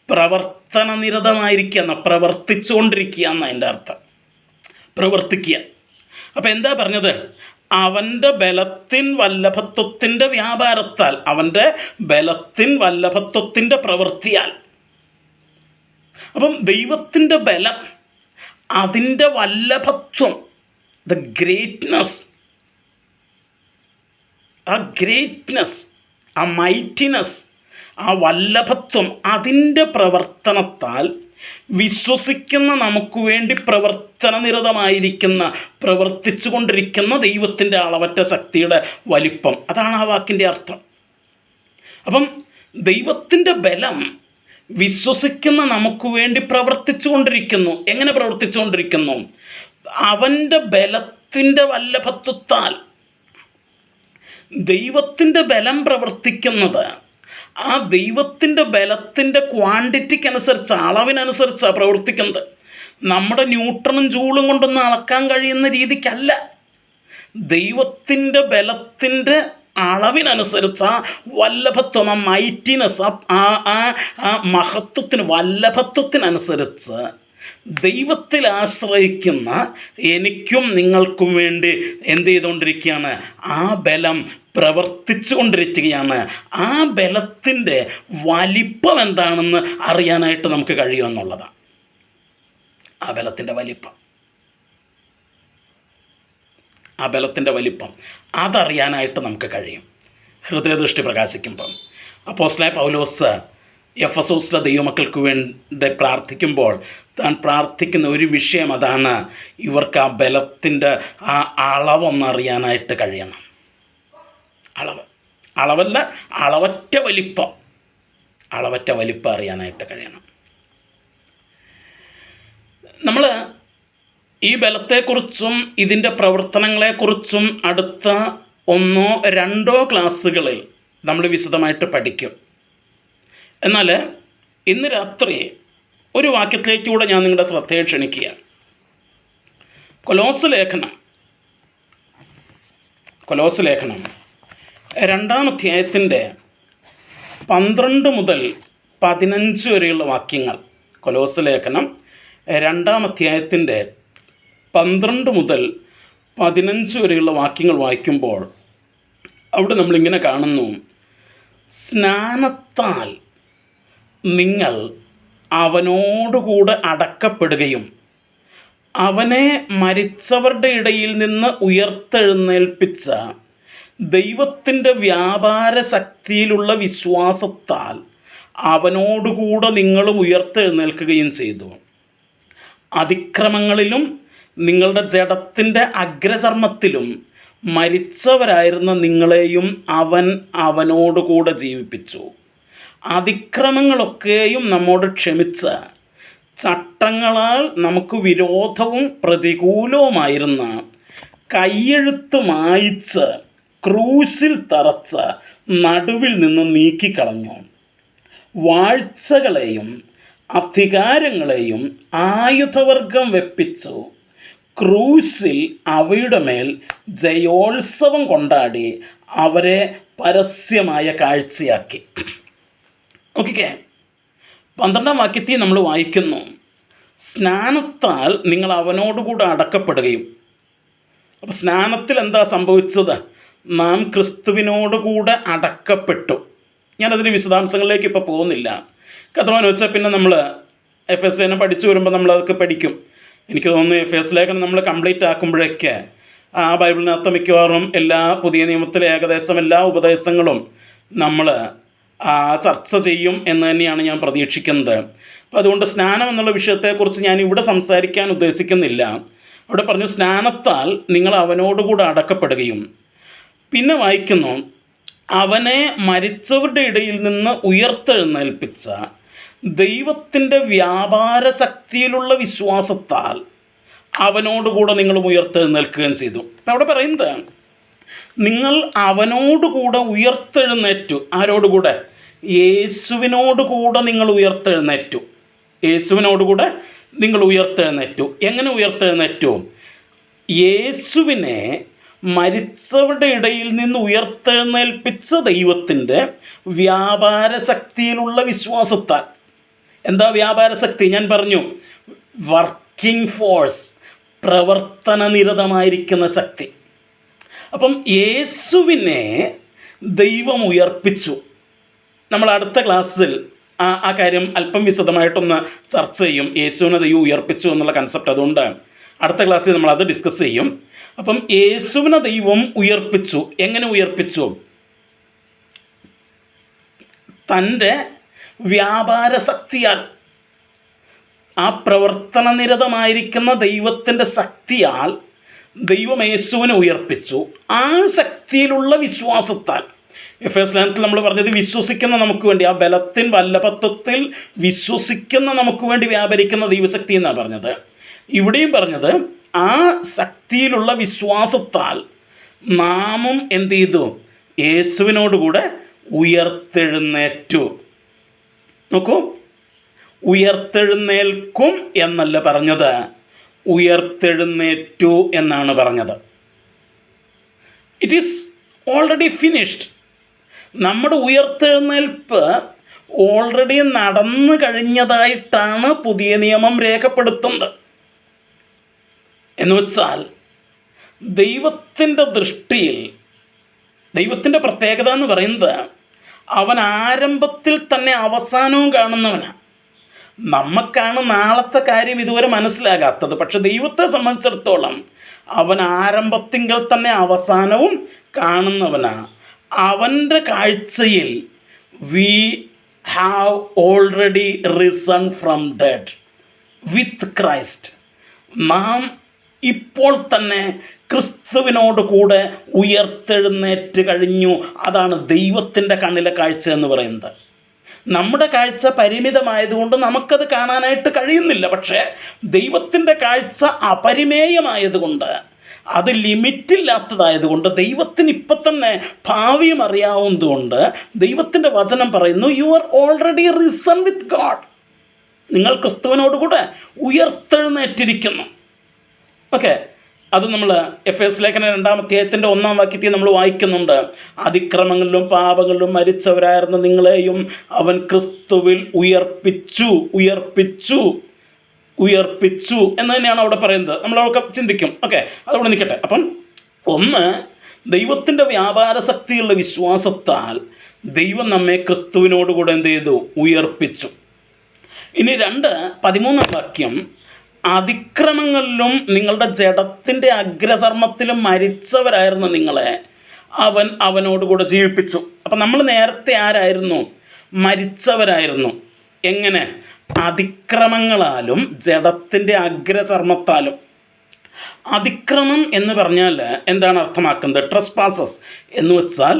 പ്രവർത്തനനിരതമായിരിക്കുക എന്ന, പ്രവർത്തിച്ചുകൊണ്ടിരിക്കുക എന്ന അതിൻ്റെ അർത്ഥം. പ്രവർത്തിക്കുക. അപ്പം എന്താ പറഞ്ഞത്? അവൻ്റെ ബലത്തിൻ വല്ലഭത്വത്തിൻ്റെ വ്യാപാരത്താൽ, അവൻ്റെ ബലത്തിൻ വല്ലഭത്വത്തിൻ്റെ പ്രവൃത്തിയാൽ. അപ്പം ദൈവത്തിൻ്റെ ബലം, അതിൻ്റെ വല്ലഭത്വം, ദ ഗ്രേറ്റ്നെസ്, ആ മൈറ്റിനെസ്, ആ വല്ലഭത്വം, അതിൻ്റെ പ്രവർത്തനത്താൽ വിശ്വസിക്കുന്ന നമുക്ക് വേണ്ടി പ്രവർത്തനനിരതമായിരിക്കുന്ന, പ്രവർത്തിച്ചു കൊണ്ടിരിക്കുന്ന ദൈവത്തിൻ്റെ അളവറ്റ ശക്തിയുടെ വലിപ്പം. അതാണ് ആ വാക്കിൻ്റെ അർത്ഥം. അപ്പം ദൈവത്തിൻ്റെ ബലം വിശ്വസിക്കുന്ന നമുക്ക് വേണ്ടി പ്രവർത്തിച്ചു കൊണ്ടിരിക്കുന്നു. എങ്ങനെ പ്രവർത്തിച്ചു കൊണ്ടിരിക്കുന്നു? അവൻ്റെ ബലത്തിൻ്റെ വല്ലഭത്വത്താൽ. ദൈവത്തിൻ്റെ ബലം പ്രവർത്തിക്കുന്നത് ആ ദൈവത്തിൻ്റെ ബലത്തിൻ്റെ ക്വാണ്ടിറ്റിക്കനുസരിച്ച്, അളവിനനുസരിച്ചാണ് പ്രവർത്തിക്കുന്നത്. നമ്മുടെ ന്യൂട്ടണും ജൂളും കൊണ്ടൊന്നും അളക്കാൻ കഴിയുന്ന രീതിക്കല്ല. ദൈവത്തിൻ്റെ ബലത്തിൻ്റെ അളവിനനുസരിച്ച് ആ വല്ലഭത്വം, ആ മൈറ്റിനെസ്, ആ മഹത്വത്തിന്, വല്ലഭത്വത്തിനനുസരിച്ച് ദൈവത്തിൽ ആശ്രയിക്കുന്ന എനിക്കും നിങ്ങൾക്കും വേണ്ടി എന്ത് ചെയ്തുകൊണ്ടിരിക്കുകയാണ്? ആ ബലം പ്രവർത്തിച്ചു കൊണ്ടിരിക്കുകയാണ്. ആ ബലത്തിൻ്റെ വലിപ്പം എന്താണെന്ന് അറിയാനായിട്ട് നമുക്ക് കഴിയുമെന്നുള്ളതാണ്. ആ ബലത്തിൻ്റെ വലിപ്പം, ആ ബലത്തിൻ്റെ വലിപ്പം അതറിയാനായിട്ട് നമുക്ക് കഴിയും ഹൃദയദൃഷ്ടി പ്രകാശിക്കുമ്പം. അപ്പോസ്തലനായ പൗലോസ് എഫെസോസിലെ ദൈവമക്കൾക്ക് വേണ്ടി പ്രാർത്ഥിക്കുമ്പോൾ താൻ പ്രാർത്ഥിക്കുന്ന ഒരു വിഷയം അതാണ്, ഇവർക്ക് ആ ബലത്തിൻ്റെ ആ അളവൊന്നറിയാനായിട്ട് കഴിയണം. അളവല്ല, അളവറ്റ വലിപ്പം അറിയാനായിട്ട് കഴിയണം. നമ്മൾ ഈ ബലത്തെക്കുറിച്ചും ഇതിൻ്റെ പ്രവർത്തനങ്ങളെക്കുറിച്ചും അടുത്ത 1 or 2 ക്ലാസ്സുകളിൽ നമ്മൾ വിശദമായിട്ട് പഠിക്കും. എന്നാൽ ഇന്ന് രാത്രി ഒരു വാക്യത്തിലേക്കൂടെ ഞാൻ നിങ്ങളുടെ ശ്രദ്ധയെ ക്ഷണിക്കുകയാണ്. കൊലോസ് ലേഖനം 2-ാം അധ്യായത്തിൻ്റെ 12 മുതൽ 15 വരെയുള്ള വാക്യങ്ങൾ. കൊലോസ് ലേഖനം 2-ാം അധ്യായത്തിൻ്റെ 12 മുതൽ 15 വരെയുള്ള വാക്യങ്ങൾ വായിക്കുമ്പോൾ അവിടെ നമ്മളിങ്ങനെ കാണുന്നു: സ്നാനത്താൽ നിങ്ങൾ അവനോടുകൂടെ അടക്കപ്പെടുകയും അവനെ മരിച്ചവരുടെ ഇടയിൽ നിന്ന് ഉയർത്തെഴുന്നേൽപ്പിച്ച ദൈവത്തിൻ്റെ വ്യാപാര ശക്തിയിലുള്ള വിശ്വാസത്താൽ അവനോടുകൂടെ നിങ്ങളും ഉയർത്തെഴുന്നേൽക്കുകയും ചെയ്തു. അതിക്രമങ്ങളിലും നിങ്ങളുടെ ജഡത്തിൻ്റെ അഗ്രചർമ്മത്തിലും മരിച്ചവരായിരുന്ന നിങ്ങളെയും അവനോടുകൂടെ ജീവിപ്പിച്ചു. അതിക്രമങ്ങളൊക്കെയും നമ്മോട് ക്ഷമിച്ച് ചട്ടങ്ങളാൽ നമുക്ക് വിരോധവും പ്രതികൂലവുമായിരുന്ന കയ്യെഴുത്ത് മായിച്ച് ക്രൂശിൽ തറച്ച് നടുവിൽ നിന്ന് നീക്കിക്കളഞ്ഞു. വാഴ്ചകളെയും അധികാരങ്ങളെയും ആയുധവർഗം വെപ്പിച്ചു. ക്രൂശിൽ അവയുടെ മേൽ ജയോത്സവം കൊണ്ടാടി അവരെ പരസ്യമായ കാഴ്ചയാക്കി. ഓക്കെ, 12-ാം വാക്യത്തിൽ നമ്മൾ വായിക്കുന്നു: സ്നാനത്താൽ നിങ്ങൾ അവനോടുകൂടെ അടക്കപ്പെടുകയും. അപ്പോൾ സ്നാനത്തിൽ എന്താ സംഭവിച്ചത്? നാം ക്രിസ്തുവിനോടുകൂടെ അടക്കപ്പെട്ടു. ഞാനതിന് വിശദാംശങ്ങളിലേക്ക് ഇപ്പോൾ പോകുന്നില്ല. കഥമാനം വെച്ചാൽ പിന്നെ നമ്മൾ എഫ് ലേഖനം പഠിച്ചു വരുമ്പോൾ നമ്മളതൊക്കെ പഠിക്കും. എനിക്ക് തോന്നുന്നു എഫ് ലേഖനം നമ്മൾ കംപ്ലീറ്റ് ആക്കുമ്പോഴേക്ക് ആ ബൈബിളിനകത്ത് മിക്കവാറും എല്ലാ പുതിയ നിയമത്തിലെ ഏകദേശം എല്ലാ ഉപദേശങ്ങളും നമ്മൾ ചർച്ച ചെയ്യും എന്ന് തന്നെയാണ് ഞാൻ പ്രതീക്ഷിക്കുന്നത്. അപ്പോൾ അതുകൊണ്ട് സ്നാനം എന്നുള്ള വിഷയത്തെക്കുറിച്ച് ഞാൻ ഇവിടെ സംസാരിക്കാൻ ഉദ്ദേശിക്കുന്നില്ല. അവിടെ പറഞ്ഞു, സ്നാനത്താൽ നിങ്ങൾ അവനോടുകൂടെ അടക്കപ്പെടുകയും പിന്നെ വായിക്കുന്നു, അവനെ മരിച്ചവരുടെ ഇടയിൽ നിന്ന് ഉയർത്തെഴുന്നേൽപ്പിച്ച ദൈവത്തിൻ്റെ വ്യാപാര ശക്തിയിലുള്ള വിശ്വാസത്താൽ അവനോടുകൂടെ നിങ്ങളും ഉയർത്തെഴുന്നേൽക്കുകയും ചെയ്തു. അപ്പം അവിടെ പറയുന്നത്, നിങ്ങൾ അവനോടുകൂടെ ഉയർത്തെഴുന്നേറ്റു. ആരോടുകൂടെ? യേശുവിനോടുകൂടെ നിങ്ങൾ ഉയർത്തെഴുന്നേറ്റു. യേശുവിനോടുകൂടെ നിങ്ങൾ ഉയർത്തെഴുന്നേറ്റു. എങ്ങനെ ഉയർത്തെഴുന്നേറ്റു? യേശുവിനെ മരിച്ചവരുടെ ഇടയിൽ നിന്ന് ഉയർത്തെഴുന്നേൽപ്പിച്ച ദൈവത്തിൻ്റെ വ്യാപാര ശക്തിയിലുള്ള വിശ്വാസത്താൽ. എന്താ വ്യാപാര ശക്തി? ഞാൻ പറഞ്ഞു, വർക്കിംഗ് ഫോഴ്സ്, പ്രവർത്തനനിരതമായിരിക്കുന്ന ശക്തി. അപ്പം യേശുവിനെ ദൈവം ഉയർപ്പിച്ചു. നമ്മൾ അടുത്ത ക്ലാസ്സിൽ ആ കാര്യം അല്പം വിശദമായിട്ടൊന്ന് ചർച്ച ചെയ്യും. യേശുവിനെ ദൈവം ഉയർപ്പിച്ചു എന്നുള്ള കൺസെപ്റ്റ്. അതുകൊണ്ട് അടുത്ത ക്ലാസ്സിൽ നമ്മളത് ഡിസ്കസ് ചെയ്യും. അപ്പം യേശുവിനെ ദൈവം ഉയർപ്പിച്ചു. എങ്ങനെ ഉയർപ്പിച്ചു? തൻ്റെ വ്യാപാര ശക്തിയാൽ, ആ പ്രവർത്തനനിരതമായിരിക്കുന്ന ദൈവത്തിൻ്റെ ശക്തിയാൽ ദൈവം യേശുവിനെ ഉയർപ്പിച്ചു. ആ ശക്തിയിലുള്ള വിശ്വാസത്താൽ, എഫേസ്യ ലേഖനത്തിൽ നമ്മൾ പറഞ്ഞത്, വിശ്വസിക്കുന്ന നമുക്ക് വേണ്ടി, ആ ബലത്തിൻ വല്ലഭത്വത്തിൽ വിശ്വസിക്കുന്ന നമുക്ക് വേണ്ടി വ്യാപരിക്കുന്ന ദൈവശക്തി എന്നാണ് പറഞ്ഞത്. ഇവിടെയും പറഞ്ഞത്, ആ ശക്തിയിലുള്ള വിശ്വാസത്താൽ നാമും എന്ത് ചെയ്തു? യേശുവിനോടുകൂടെ ഉയർത്തെഴുന്നേറ്റു. നോക്കൂ, ഉയർത്തെഴുന്നേൽക്കും എന്നല്ല പറഞ്ഞത്, ഉയർത്തെഴുന്നേറ്റു എന്നാണ് പറഞ്ഞത്. It is already finished. നമ്മുടെ ഉയർത്തെഴുന്നേൽപ്പ് ഓൾറെഡി നടന്നു കഴിഞ്ഞതായിട്ടാണ് പുതിയ നിയമം രേഖപ്പെടുത്തുന്നത്. എന്ന് വെച്ചാൽ ദൈവത്തിൻ്റെ ദൃഷ്ടിയിൽ, ദൈവത്തിൻ്റെ പ്രത്യേകത എന്ന് പറയുന്നത്, അവൻ ആരംഭത്തിൽ തന്നെ അവസാനവും കാണുന്നവനാണ്. നമുക്കാണ് നാളത്തെ കാര്യം ഇതുവരെ മനസ്സിലാകാത്തത്. പക്ഷെ ദൈവത്തെ സംബന്ധിച്ചിടത്തോളം അവൻ ആരംഭത്തിങ്കിൽ തന്നെ അവസാനവും കാണുന്നവനാണ്. അവൻ്റെ കാഴ്ചയിൽ we have already risen from dead with Christ. നാം ഇപ്പോൾ തന്നെ ക്രിസ്തുവിനോട് കൂടെ ഉയർത്തെഴുന്നേറ്റ് കഴിഞ്ഞു. അതാണ് ദൈവത്തിൻ്റെ കണ്ണിലെ കാഴ്ച എന്ന് പറയുന്നത്. നമ്മുടെ കാഴ്ച പരിമിതമായതുകൊണ്ട് നമുക്കത് കാണാനായിട്ട് കഴിയുന്നില്ല. പക്ഷേ ദൈവത്തിൻ്റെ കാഴ്ച അപരിമേയമായതുകൊണ്ട്, അത് ലിമിറ്റില്ലാത്തതായതുകൊണ്ട്, ദൈവത്തിന് ഇപ്പം തന്നെ ഭാവിയും അറിയാവുന്നതുകൊണ്ട് ദൈവത്തിൻ്റെ വചനം പറയുന്നു, you are already risen with God. നിങ്ങൾ ക്രിസ്തുവിനോടുകൂടെ ഉയർത്തെഴുന്നേറ്റിരിക്കുന്നു. ഓക്കെ, അത് നമ്മൾ എഫേസ്യ ലേഖനം 2-ാം അധ്യായത്തിൻ്റെ 1-ാം വാക്യത്തിൽ നമ്മൾ വായിക്കുന്നുണ്ട്. അതിക്രമങ്ങളിലും പാപങ്ങളിലും മരിച്ചവരായിരുന്ന നിങ്ങളെയും അവൻ ക്രിസ്തുവിൽ ഉയർപ്പിച്ചു എന്ന് തന്നെയാണ് അവിടെ പറയുന്നത്. നമ്മളവിടെ ചിന്തിക്കും. ഓക്കെ, അതവിടെ നിൽക്കട്ടെ. അപ്പം ഒന്ന്, ദൈവത്തിൻ്റെ വ്യാപാര ശക്തിയുള്ള വിശ്വാസത്താൽ ദൈവം നമ്മെ ക്രിസ്തുവിനോടുകൂടെ എന്ത് ചെയ്തു? ഉയർപ്പിച്ചു. ഇനി 2:13 വാക്യം, അതിക്രമങ്ങളിലും നിങ്ങളുടെ ജഡത്തിൻ്റെ അഗ്രചർമ്മത്തിലും മരിച്ചവരായിരുന്ന നിങ്ങളെ അവൻ അവനോടുകൂടെ ജീവിപ്പിച്ചു. അപ്പം നമ്മൾ നേരത്തെ ആരായിരുന്നു? മരിച്ചവരായിരുന്നു. എങ്ങനെ? അതിക്രമങ്ങളാലും ജഡത്തിൻ്റെ അഗ്രചർമ്മത്താലും. അതിക്രമം എന്ന് പറഞ്ഞാൽ എന്താണ് അർത്ഥമാക്കുന്നത്? ട്രസ്പാസസ് എന്ന് വെച്ചാൽ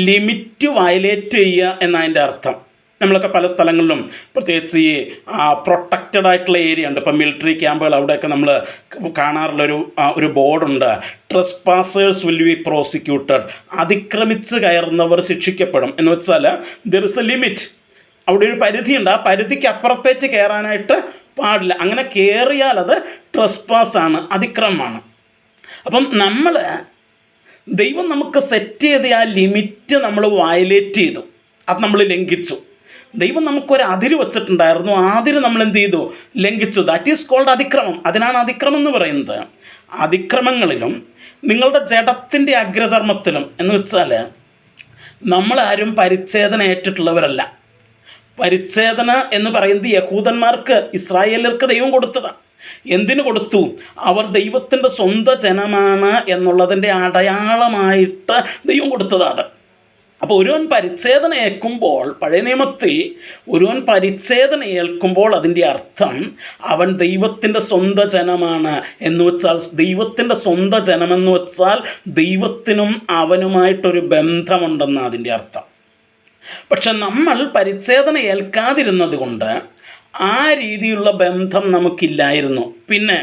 ലിമിറ്റ് വയലേറ്റ് ചെയ്യുക എന്നതിൻ്റെ അർത്ഥം. നമ്മളൊക്കെ പല സ്ഥലങ്ങളിലും, പ്രത്യേകിച്ച് ഈ പ്രൊട്ടക്റ്റഡ് ആയിട്ടുള്ള ഏരിയ ഉണ്ട്. ഇപ്പം മിലിറ്ററി ക്യാമ്പുകൾ, അവിടെയൊക്കെ നമ്മൾ കാണാറുള്ളൊരു ബോർഡുണ്ട്, ട്രസ്പാസേഴ്സ് വിൽ ബി പ്രോസിക്യൂട്ടഡ്. അതിക്രമിച്ച് കയറുന്നവർ ശിക്ഷിക്കപ്പെടും. എന്ന് വെച്ചാൽ ദർ ഇസ് എ ലിമിറ്റ്. അവിടെ ഒരു പരിധിയുണ്ട്. ആ പരിധിക്ക് അപ്പുറത്തേക്ക് കയറാനായിട്ട് പാടില്ല. അങ്ങനെ കയറിയാൽ അത് ട്രസ്പാസാണ്, അതിക്രമമാണ്. അപ്പം ദൈവം നമുക്ക് സെറ്റ് ചെയ്ത ആ ലിമിറ്റ് നമ്മൾ വയലേറ്റ് ചെയ്തു, അത് നമ്മൾ ലംഘിച്ചു. ദൈവം നമുക്കൊരു അതിര് വച്ചിട്ടുണ്ടായിരുന്നു, ആ അതിര് നമ്മൾ എന്ത് ചെയ്തു? ലംഘിച്ചു. ദാറ്റ് ഈസ് കോൾഡ് അതിക്രമം. അതിനാണ് അതിക്രമം എന്ന് പറയുന്നത്. അതിക്രമങ്ങളിലും നിങ്ങളുടെ ജഡത്തിൻ്റെ അഗ്രചർമ്മത്തിലും എന്ന് വെച്ചാൽ നമ്മളാരും പരിച്ഛേദന ഏറ്റിട്ടുള്ളവരല്ല. പരിച്ഛേദന എന്ന് പറയുന്നത് യഹൂദന്മാർക്ക്, ഇസ്രായേലർക്ക് ദൈവം കൊടുത്തതാണ്. എന്തിനു കൊടുത്തു? അവർ ദൈവത്തിൻ്റെ സ്വന്തം ജനമാണ് എന്നുള്ളതിൻ്റെ അടയാളമായിട്ട് ദൈവം കൊടുത്തതാണ്. അപ്പോൾ ഒരുവൻ പരിച്ഛേദന ഏൽക്കുമ്പോൾ, പഴയ നിയമത്തിൽ ഒരുവൻ പരിച്ഛേദന ഏൽക്കുമ്പോൾ അതിൻ്റെ അർത്ഥം അവൻ ദൈവത്തിൻ്റെ സ്വന്തം ജനമാണ് എന്ന് വെച്ചാൽ, ദൈവത്തിൻ്റെ സ്വന്തം ജനമെന്ന് വെച്ചാൽ ദൈവത്തിനും അവനുമായിട്ടൊരു ബന്ധമുണ്ടെന്നാണ് അതിൻ്റെ അർത്ഥം. പക്ഷെ നമ്മൾ പരിച്ഛേദന ഏൽക്കാതിരുന്നത് കൊണ്ട് ആ രീതിയിലുള്ള ബന്ധം നമുക്കില്ലായിരുന്നു. പിന്നെ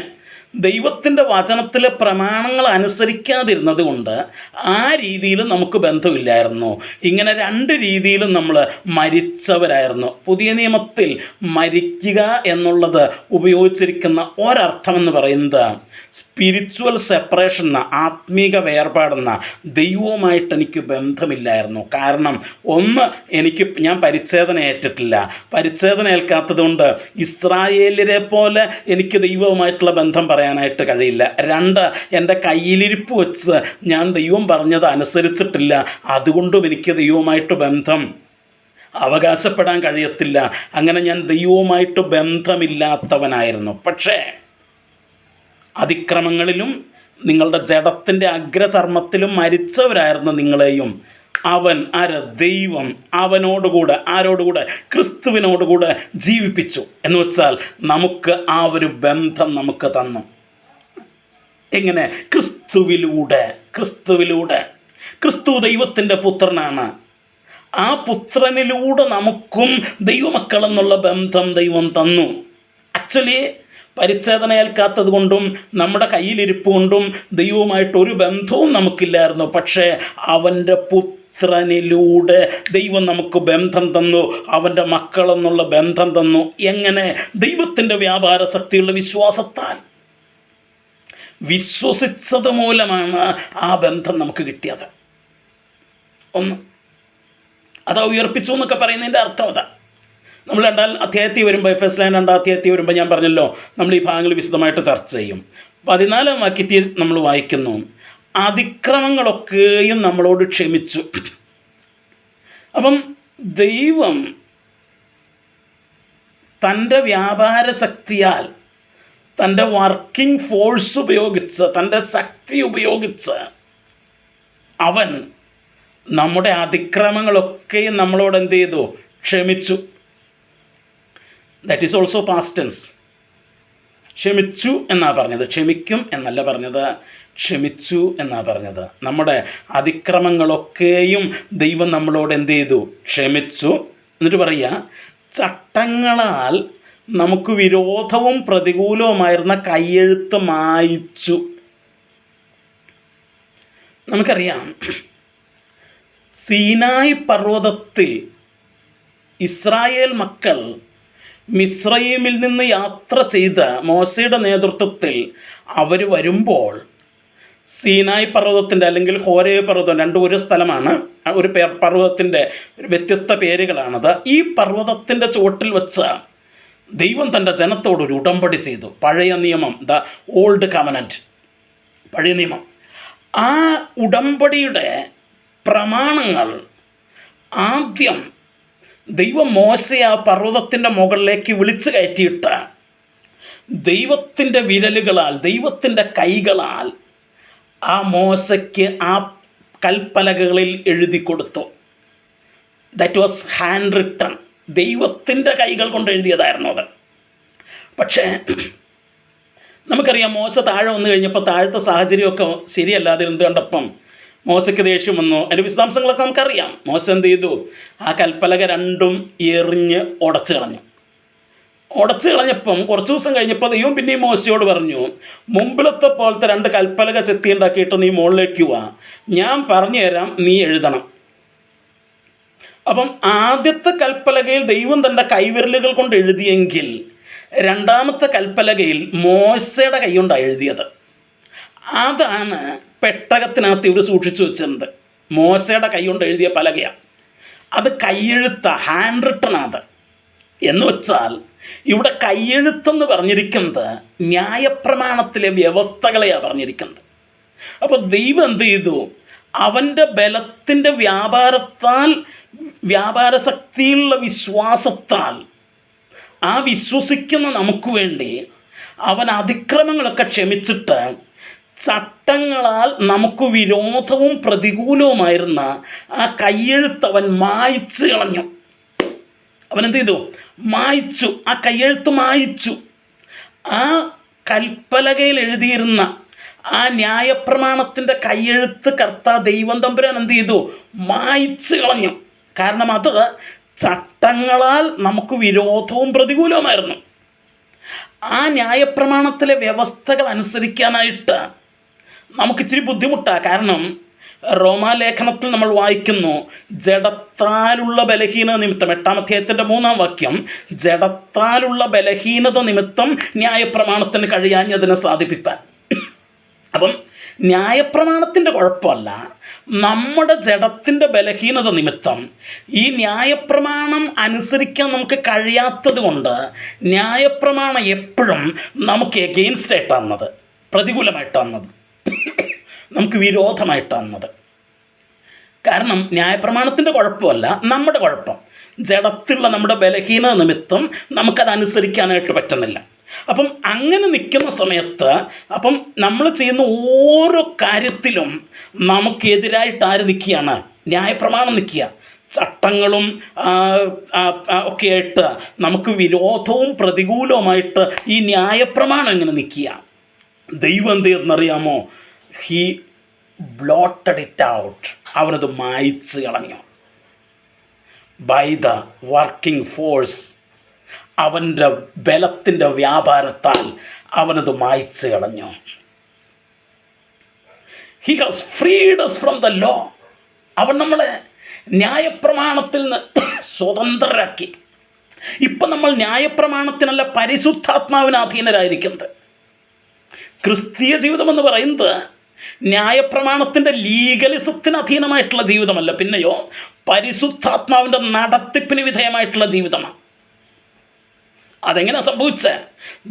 ദൈവത്തിൻ്റെ വചനത്തിലെ പ്രമാണങ്ങൾ അനുസരിക്കാതിരുന്നത് കൊണ്ട് ആ രീതിയിൽ നമുക്ക് ബന്ധമില്ലായിരുന്നു. ഇങ്ങനെ രണ്ട് രീതിയിലും നമ്മൾ മരിച്ചവരായിരുന്നു. പുതിയ നിയമത്തിൽ മരിക്കുക എന്നുള്ളത് ഉപയോഗിച്ചിരിക്കുന്ന ഒരർത്ഥം എന്ന് പറയുന്നത് സ്പിരിച്വൽ സെപ്പറേഷൻ എന്ന, ആത്മീക വേർപാടെന്ന, ദൈവവുമായിട്ട് എനിക്ക് ബന്ധമില്ലായിരുന്നു. കാരണം ഒന്ന്, ഞാൻ പരിച്ഛേദന ഏറ്റിട്ടില്ല. പരിച്ഛേദന ഏൽക്കാത്തത് കൊണ്ട് ഇസ്രായേലിനെ പോലെ എനിക്ക് ദൈവവുമായിട്ടുള്ള ബന്ധം പറയാനായിട്ട് കഴിയില്ല. രണ്ട്, എൻ്റെ കയ്യിലിരിപ്പ് വെച്ച് ഞാൻ ദൈവം പറഞ്ഞത് അനുസരിച്ചിട്ടില്ല. അതുകൊണ്ടും എനിക്ക് ദൈവവുമായിട്ട് ബന്ധം അവകാശപ്പെടാൻ കഴിയത്തില്ല. അങ്ങനെ ഞാൻ ദൈവവുമായിട്ട് ബന്ധമില്ലാത്തവനായിരുന്നു. പക്ഷേ അതിക്രമങ്ങളിലും നിങ്ങളുടെ ജഡത്തിൻ്റെ അഗ്രചർമ്മത്തിലും മരിച്ചവരായിരുന്നു നിങ്ങളെയും അവൻ, ദൈവം അവനോടുകൂടെ, ആരോടുകൂടെ? ക്രിസ്തുവിനോടുകൂടെ ജീവിപ്പിച്ചു. എന്ന് വെച്ചാൽ നമുക്ക് ആ ഒരു ബന്ധം നമുക്ക് തന്നു. എങ്ങനെ? ക്രിസ്തുവിലൂടെ. ക്രിസ്തു ദൈവത്തിൻ്റെ പുത്രനാണ്. ആ പുത്രനിലൂടെ നമുക്കും ദൈവമക്കളെന്നുള്ള ബന്ധം ദൈവം തന്നു. ആക്ച്വലി പരിച്ഛേദന ഏൽക്കാത്തത് കൊണ്ടും നമ്മുടെ കയ്യിലിരിപ്പ് കൊണ്ടും ദൈവവുമായിട്ടൊരു ബന്ധവും നമുക്കില്ലായിരുന്നു. പക്ഷേ അവൻ്റെ പുത്രനിലൂടെ ദൈവം നമുക്ക് ബന്ധം തന്നു, അവൻ്റെ മക്കളെന്നുള്ള ബന്ധം തന്നു. എങ്ങനെ? ദൈവത്തിൻ്റെ വ്യാപാര ശക്തിയുള്ള വിശ്വാസത്താൽ. വിശ്വസിച്ചത് മൂലമാണ് ആ ബന്ധം നമുക്ക് കിട്ടിയത്. ഒന്ന്, അതാ ഉയർപ്പിച്ചു എന്നൊക്കെ പറയുന്നതിൻ്റെ അർത്ഥം അതാ. നമ്മൾ 2-ാം അധ്യായത്തിൽ വരുമ്പോൾ, എഫെസ്യർ 2-ാം അധ്യായത്തിൽ വരുമ്പോൾ ഞാൻ പറഞ്ഞല്ലോ, നമ്മൾ ഈ ഭാഗങ്ങൾ വിശദമായിട്ട് ചർച്ച ചെയ്യും. 14-ാം വാക്യത്തിൽ നമ്മൾ വായിക്കുന്നു, അതിക്രമങ്ങളൊക്കെയും നമ്മളോട് ക്ഷമിച്ചു. അപ്പം ദൈവം തൻ്റെ വ്യാപാര ശക്തിയാൽ, തൻ്റെ വർക്കിംഗ് ഫോഴ്സ് ഉപയോഗിച്ച്, തൻ്റെ ശക്തി ഉപയോഗിച്ച് അവൻ നമ്മുടെ അതിക്രമങ്ങളൊക്കെയും നമ്മളോട് എന്ത് ചെയ്തു? ക്ഷമിച്ചു. That is also past tense. ക്ഷമിച്ചു എന്നാണ് പറഞ്ഞത്, ക്ഷമിക്കും എന്നല്ല പറഞ്ഞത്, ക്ഷമിച്ചു എന്നാണ് പറഞ്ഞത്. നമ്മുടെ അതിക്രമങ്ങളൊക്കെയും ദൈവം നമ്മളോട് എന്ത് ചെയ്തു? ക്ഷമിച്ചു. എന്നിട്ട് പറയുക, ചട്ടങ്ങളാൽ നമുക്ക് വിരോധവും പ്രതികൂലവുമായിരുന്ന കയ്യെഴുത്ത് മായിച്ചു. നമുക്കറിയാം, സീനായി പർവ്വതത്തിൽ ഇസ്രായേൽ മക്കൾ മിസ്രയീമിൽ നിന്ന് യാത്ര ചെയ്ത് മോശയുടെ നേതൃത്വത്തിൽ അവർ വരുമ്പോൾ, സീനായി പർവ്വതത്തിൻ്റെ അല്ലെങ്കിൽ ഹോരേബ് പർവ്വതം, രണ്ടും ഒരു സ്ഥലമാണ്, ഒരു പർവ്വതത്തിൻ്റെ വ്യത്യസ്ത പേരുകളാണത്. ഈ പർവ്വതത്തിൻ്റെ ചുവട്ടിൽ വെച്ച് ദൈവം തൻ്റെ ജനത്തോടൊരു ഉടമ്പടി ചെയ്തു. പഴയ നിയമം, ദ ഓൾഡ് കവനൻറ്റ്, പഴയ നിയമം. ആ ഉടമ്പടിയുടെ പ്രമാണങ്ങൾ ആദ്യം ദൈവം മോശയെ ആ പർവ്വതത്തിൻ്റെ മുകളിലേക്ക് വിളിച്ചു കയറ്റിയിട്ട് ദൈവത്തിൻ്റെ വിരലുകളാൽ, ദൈവത്തിൻ്റെ കൈകളാൽ ആ മോശയ്ക്ക് ആ കൽപ്പലകകളിൽ എഴുതി കൊടുത്തു. That was hand written. ദൈവത്തിൻ്റെ കൈകൾ കൊണ്ട് എഴുതിയതായിരുന്നു അത്. പക്ഷേ നമുക്കറിയാം, മോശ താഴെ വന്നു കഴിഞ്ഞപ്പോൾ താഴത്തെ സാഹചര്യമൊക്കെ ശരിയല്ലാതിരുന്നത് കണ്ടപ്പം മോശയ്ക്ക് ദേഷ്യം വന്നു. അതിൻ്റെ വിശദാംശങ്ങളൊക്കെ നമുക്കറിയാം. മോശ എന്ത് ചെയ്തു? ആ കൽപ്പലക രണ്ടും എറിഞ്ഞ് ഉടച്ചു കളഞ്ഞു. ഉടച്ചു കളഞ്ഞപ്പം കുറച്ച് ദിവസം കഴിഞ്ഞപ്പോൾ ദൈവം പിന്നെയും മോശയോട് പറഞ്ഞു, മുമ്പിലത്തെ പോലത്തെ 2 കൽപ്പലക ചെത്തി ഉണ്ടാക്കിയിട്ട് നീ മുകളിലേക്ക് വാ, ഞാൻ പറഞ്ഞു തരാം, നീ എഴുതണം. അപ്പം ആദ്യത്തെ കൽപ്പലകയിൽ ദൈവം തൻ്റെ കൈവിരലുകൾ കൊണ്ട് എഴുതിയെങ്കിൽ, രണ്ടാമത്തെ കൽപ്പലകയിൽ മോശയുടെ കൈ കൊണ്ടാണ് എഴുതിയത്. അതാണ് പെട്ടകത്തിനകത്ത് ഇവർ സൂക്ഷിച്ചു വെച്ചിരുന്നത്. മോശയുടെ കൈ കൊണ്ട് എഴുതിയ പലകയാണ് അത്. കൈയെഴുത്ത, ഹാൻഡ് റിട്ടൺ അത്. എന്ന് വെച്ചാൽ ഇവിടെ കൈയെഴുത്തെന്ന് പറഞ്ഞിരിക്കുന്നത് ന്യായപ്രമാണത്തിലെ വ്യവസ്ഥകളെയാണ് പറഞ്ഞിരിക്കുന്നത്. അപ്പോൾ ദൈവം എന്ത് ചെയ്തു? അവൻ്റെ ബലത്തിൻ്റെ വ്യാപാരത്താൽ, വ്യാപാര ശക്തിയുള്ള വിശ്വാസത്താൽ, ആ വിശ്വസിക്കുന്ന നമുക്ക് വേണ്ടി അവൻ അതിക്രമങ്ങളൊക്കെ ക്ഷമിച്ചിട്ട് ചട്ടങ്ങളാൽ നമുക്ക് വിരോധവും പ്രതികൂലവുമായിരുന്ന ആ കയ്യെഴുത്ത് അവൻ മായ്ച്ചു കളഞ്ഞു. അവൻ എന്ത് ചെയ്തു? മായ്ച്ചു. ആ കയ്യെഴുത്ത് മായ്ച്ചു. ആ കൽപ്പലകയിൽ എഴുതിയിരുന്ന ആ ന്യായപ്രമാണത്തിൻ്റെ കയ്യെഴുത്ത് ദൈവം തമ്പുരാൻ എന്ത് ചെയ്തു? മായ്ച്ചു കളഞ്ഞു. കാരണം അത് ചട്ടങ്ങളാൽ നമുക്ക് വിരോധവും പ്രതികൂലവുമായിരുന്നു. ആ ന്യായപ്രമാണത്തിലെ വ്യവസ്ഥകൾ അനുസരിക്കാനായിട്ട് നമുക്കിച്ചിരി ബുദ്ധിമുട്ടാണ്. കാരണം റോമാലേഖനത്തിൽ നമ്മൾ വായിക്കുന്നു, ജഡത്താലുള്ള ബലഹീനത നിമിത്തം, 8-ാം അധ്യായത്തിൻ്റെ 3-ാം വാക്യം, ജഡത്താലുള്ള ബലഹീനത നിമിത്തം ന്യായപ്രമാണത്തിന് കഴിയാഞ്ഞതിനെ സാധിപ്പിക്കാൻ. അപ്പം ന്യായപ്രമാണത്തിൻ്റെ കുഴപ്പമല്ല, നമ്മുടെ ജഡത്തിൻ്റെ ബലഹീനത നിമിത്തം ഈ ന്യായപ്രമാണം അനുസരിക്കാൻ നമുക്ക് കഴിയാത്തത് കൊണ്ട് ന്യായപ്രമാണം എപ്പോഴും നമുക്ക് എഗെയിൻസ്റ്റായിട്ടാകുന്നത്, പ്രതികൂലമായിട്ടാകുന്നത്, നമുക്ക് വിരോധമായിട്ടാകുന്നത്. കാരണം ന്യായപ്രമാണത്തിൻ്റെ കുഴപ്പമല്ല, നമ്മുടെ കുഴപ്പം, ജഡത്തിലുള്ള നമ്മുടെ ബലഹീനത നിമിത്തം നമുക്കതനുസരിക്കാനായിട്ട് പറ്റുന്നില്ല. അപ്പം അങ്ങനെ നിൽക്കുന്ന സമയത്ത് അപ്പം നമ്മൾ ചെയ്യുന്ന ഓരോ കാര്യത്തിലും നമുക്കെതിരായിട്ട് ആര് നിൽക്കുകയാണ്? ന്യായപ്രമാണം നിൽക്കുക. ചട്ടങ്ങളും ഒക്കെ ആയിട്ട് നമുക്ക് വിരോധവും പ്രതികൂലവുമായിട്ട് ഈ ന്യായപ്രമാണം എങ്ങനെ നിൽക്കുക? ദൈവം എന്ത് ചെയ്യുന്നറിയാമോ? He blotted it out. അവനത് മായ്ച്ച് കളഞ്ഞു. ബൈ ദ വർക്കിംഗ് ഫോഴ്സ്, അവൻ്റെ ബലത്തിൻ്റെ വ്യാപാരത്താൽ അവനത് മായ്ച്ച് കളഞ്ഞു. He has freed us from the law. അവൻ നമ്മളെ ന്യായപ്രമാണത്തിൽ നിന്ന് സ്വതന്ത്രരാക്കി. ഇപ്പം നമ്മൾ ന്യായപ്രമാണത്തിനല്ല, പരിശുദ്ധാത്മാവിന് അധീനരായിരിക്കുന്നത്. ക്രിസ്തീയ ജീവിതം എന്ന് പറയുന്നത് ന്യായപ്രമാണത്തിൻ്റെ ലീഗലിസത്തിന് അധീനമായിട്ടുള്ള ജീവിതമല്ല, പിന്നെയോ പരിശുദ്ധാത്മാവിൻ്റെ നടത്തിപ്പിന് വിധേയമായിട്ടുള്ള ജീവിതമാണ്. അതെങ്ങനെ സംഭവിച്ചത്?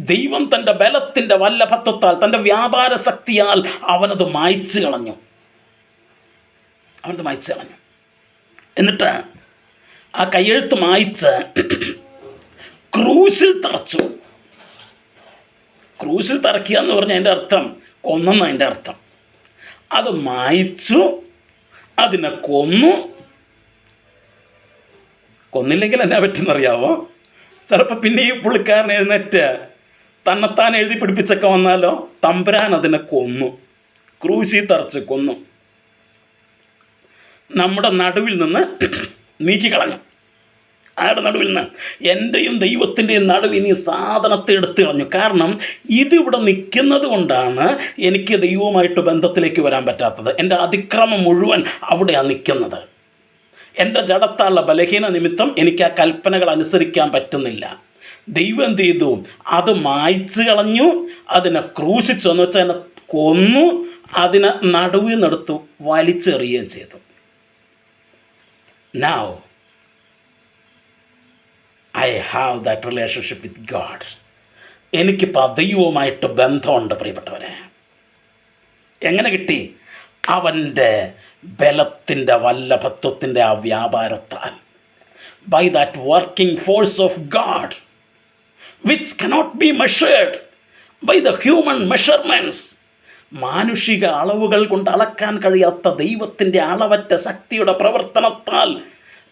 ദൈവം തൻ്റെ ബലത്തിൻ്റെ വല്ലഭത്വത്താൽ, തൻ്റെ വ്യാപാര ശക്തിയാൽ അവനത് മായ്ച്ചു കളഞ്ഞു. എന്നിട്ട് ആ കയ്യെഴുത്ത് മായ്ച്ച് ക്രൂശിൽ തറച്ചു. ക്രൂശിൽ തറയ്ക്കുക എന്ന് പറഞ്ഞാൽ അതിൻ്റെ അർത്ഥം കൊന്നെന്ന്. അതിൻ്റെ അർത്ഥം അത് മായ്ച്ചു, അതിനെ കൊന്നില്ലെങ്കിൽ എന്നാ പറ്റുന്നറിയാവോ? ചിലപ്പോൾ പിന്നെ ഈ പുള്ളിക്കാരൻ എഴുന്നേറ്റ് തന്നെത്താൻ എഴുതി പിടിപ്പിച്ചൊക്കെ വന്നാലോ, തമ്പുരാൻ അതിനെ കൊന്നു, ക്രൂശിൽ തറച്ച് കൊന്നു, നമ്മുടെ നടുവിൽ നിന്ന് നീക്കിക്കളഞ്ഞു. ആരുടെ നടുവിൽ നിന്ന്? എൻ്റെയും ദൈവത്തിൻ്റെയും നടുവിൽ ഈ സാധനത്തെ എടുത്തു കളഞ്ഞു. കാരണം ഇതിവിടെ നിൽക്കുന്നത് കൊണ്ടാണ് എനിക്ക് ദൈവവുമായിട്ട് ബന്ധത്തിലേക്ക് വരാൻ പറ്റാത്തത്. എൻ്റെ അതിക്രമം മുഴുവൻ അവിടെയാണ് നിൽക്കുന്നത്. എൻ്റെ ജഡത്താലുള്ള ബലഹീന നിമിത്തം എനിക്ക് ആ കൽപ്പനകൾ അനുസരിക്കാൻ പറ്റുന്നില്ല. ദൈവം എന്ത് ചെയ്തു? അത് മായ്ച്ചു കളഞ്ഞു, അതിനെ ക്രൂശിച്ചു, എന്ന് വെച്ചാൽ അതിനെ കൊന്നു, അതിനെ നടുവിൽ നിന്നെടുത്തു വലിച്ചെറിയുകയും ചെയ്തു. Now I have that relationship with God. എനിക്കിപ്പോൾ ദൈവവുമായിട്ട് ബന്ധമുണ്ട് പ്രിയപ്പെട്ടവരെ. എങ്ങനെ കിട്ടി? അവൻ്റെ ബലത്തിൻ്റെ വല്ലഭത്വത്തിൻ്റെ ആ വ്യാപാരത്താൽ. By that working force of God which cannot be measured by the human measurements. മാനുഷിക അളവുകൾ കൊണ്ട് അളക്കാൻ കഴിയാത്ത ദൈവത്തിൻ്റെ അളവറ്റ ശക്തിയുടെ പ്രവർത്തനത്താൽ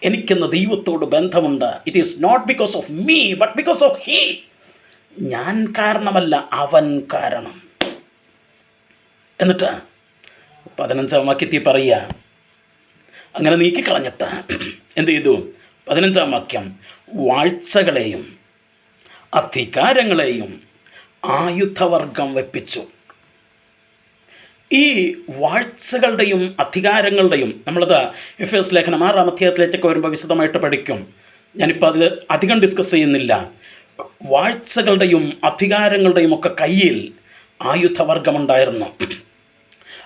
എനിക്കെന്ന് ദൈവത്തോട് ബന്ധമുണ്ട്. It is not because of me but because of he. ഞാൻ കാരണമല്ല, അവൻ കാരണം. എന്നിട്ട് 15-ാം വാക്യത്തിൽ പറയുക, അങ്ങനെ നീക്കിക്കളഞ്ഞിട്ട് എന്ത് ചെയ്തു? 15-ാം വാക്യം, വാഴ്ചകളെയും അധികാരങ്ങളെയും ആയുധവർഗം വെപ്പിച്ചു. ഈ വാഴ്ചകളുടെയും അധികാരങ്ങളുടെയും നമ്മളത് എഫേസ്യ ലേഖനം 6-ാം അധ്യായത്തിലേക്കൊക്കെ വരുമ്പോൾ വിശദമായിട്ട് പഠിക്കും. ഞാനിപ്പോൾ അതിൽ അധികം ഡിസ്കസ് ചെയ്യുന്നില്ല. വാഴ്ചകളുടെയും അധികാരങ്ങളുടെയും ഒക്കെ കയ്യിൽ ആയുധവർഗമുണ്ടായിരുന്നു.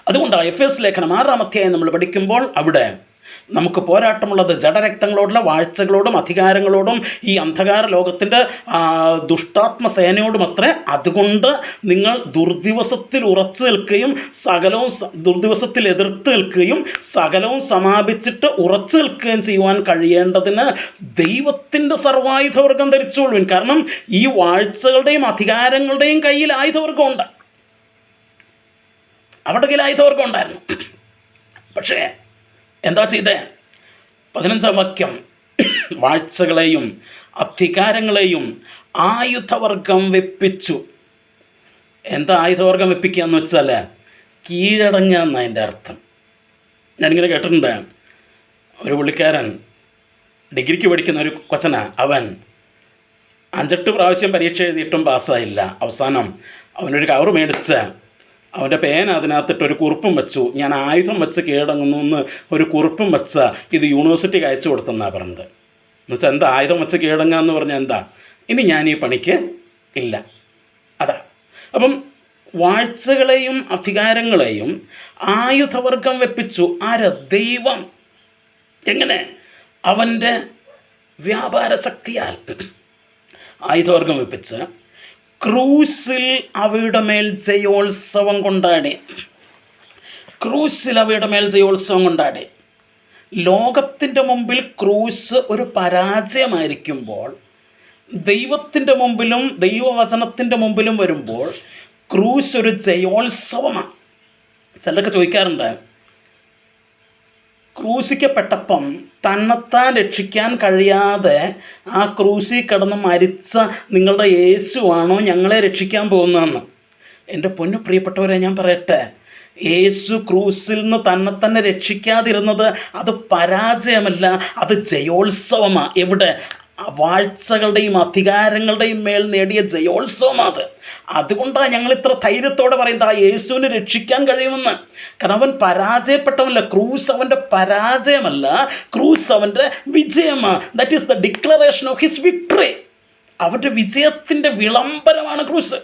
അതുകൊണ്ടാണ് എഫേസ്യ ലേഖനം 6-ാം അധ്യായം നമ്മൾ പഠിക്കുമ്പോൾ അവിടെ നമുക്ക് പോരാട്ടമുള്ളത് ജഡരക്തങ്ങളോടുള്ള വാഴ്ചകളോടും അധികാരങ്ങളോടും ഈ അന്ധകാര ലോകത്തിൻ്റെ ദുഷ്ടാത്മസേനയോടും അത്രേ. അതുകൊണ്ട് നിങ്ങൾ ദുർദിവസത്തിൽ ഉറച്ചു നിൽക്കുകയും സകലവും ദുർദിവസത്തിൽ എതിർത്ത് നിൽക്കുകയും സകലവും സമാപിച്ചിട്ട് ഉറച്ചു നിൽക്കുകയും ചെയ്യുവാൻ കഴിയേണ്ടതിന് ദൈവത്തിൻ്റെ സർവായുധവർഗം ധരിച്ചുകൊള്ളുവിൻ. കാരണം ഈ വാഴ്ചകളുടെയും അധികാരങ്ങളുടെയും കയ്യിൽ ആയുധവർഗമുണ്ട്. അവരുടെ കയ്യിൽ ആയുധവർഗം ഉണ്ടായിരുന്നു. പക്ഷേ എന്താ ചെയ്തേ? 15-ാം വാക്യം, വാഴ്ചകളെയും അധികാരങ്ങളെയും ആയുധവർഗം വെപ്പിച്ചു. എന്താ ആയുധവർഗം വെപ്പിക്കുക എന്ന് വെച്ചാൽ കീഴടങ്ങുക എന്നാണ് അതിൻ്റെ അർത്ഥം. ഞാനിങ്ങനെ കേട്ടിട്ടുണ്ട്, ഒരു പുള്ളിക്കാരൻ ഡിഗ്രിക്ക് പഠിക്കുന്ന ഒരു കൊച്ചനാ, അവൻ 5-8 പ്രാവശ്യം പരീക്ഷ എഴുതിയിട്ടും പാസ്സായില്ല. അവസാനം അവനൊരു കവർ മേടിച്ച് അവൻ്റെ പേന അതിനകത്തിട്ടൊരു കുറിപ്പും വെച്ചു, ഞാൻ ആയുധം വെച്ച് കീഴടങ്ങുന്നു എന്ന് ഒരു കുറിപ്പും വെച്ച ഇത് യൂണിവേഴ്സിറ്റിക്ക് അയച്ചു കൊടുത്തെന്നാണ് പറഞ്ഞത്. എന്നുവെച്ചാൽ എന്താ ആയുധം വെച്ച് കീഴടങ്ങുക എന്ന് പറഞ്ഞാൽ എന്താ, ഇനി ഞാൻ ഈ പണിക്ക് ഇല്ല, അതാ. അപ്പം വാഴ്ചകളെയും അധികാരങ്ങളെയും ആയുധവർഗം വെപ്പിച്ചു. ആര്? ദൈവം. എങ്ങനെ? അവൻ്റെ വ്യാപാര ശക്തിയാൽ ആയുധവർഗം വെപ്പിച്ച് ക്രൂസിൽ അവയുടെ മേൽ ജയോത്സവം കൊണ്ടാടി. ക്രൂസിൽ അവയുടെ മേൽ ജയോത്സവം കൊണ്ടാടി. ലോകത്തിൻ്റെ മുമ്പിൽ ക്രൂസ് ഒരു പരാജയമായിരിക്കുമ്പോൾ ദൈവത്തിൻ്റെ മുമ്പിലും ദൈവവചനത്തിൻ്റെ മുമ്പിലും വരുമ്പോൾ ക്രൂസ് ഒരു ജയോത്സവമാണ്. ചിലരൊക്കെ ചോദിക്കാറുണ്ട്, ക്രൂശിക്കപ്പെട്ടപ്പം തന്നെത്താൻ രക്ഷിക്കാൻ കഴിയാതെ ആ ക്രൂശിൽ കിടന്ന് മരിച്ച നിങ്ങളുടെ യേശുവാണോ ഞങ്ങളെ രക്ഷിക്കാൻ പോകുന്നതെന്ന്. എൻ്റെ പൊന്നു പ്രിയപ്പെട്ടവരെ, ഞാൻ പറയട്ടെ, യേശു ക്രൂസിൽ നിന്ന് തന്നെ രക്ഷിക്കാതിരുന്നത് അത് പരാജയമല്ല, അത് ജയോത്സവമാണ്. എവിടെ? വാഴ്ചകളുടെയും അധികാരങ്ങളുടെയും മേൽ നേടിയ ജയോത്സവമാണ്. അതുകൊണ്ടാണ് ഞങ്ങൾ ഇത്ര ധൈര്യത്തോടെ പറയുന്നത് ആ യേശുവിനെ രക്ഷിക്കാൻ കഴിയുമെന്ന്. കാരണം അവൻ പരാജയപ്പെട്ടവനല്ല, ക്രൂസ് അവൻ്റെ പരാജയമല്ല, ക്രൂസ് അവൻ്റെ വിജയമാണ്. That is the declaration of his victory. അവൻ്റെ വിജയത്തിൻ്റെ വിളംബരമാണ് ക്രൂസ്.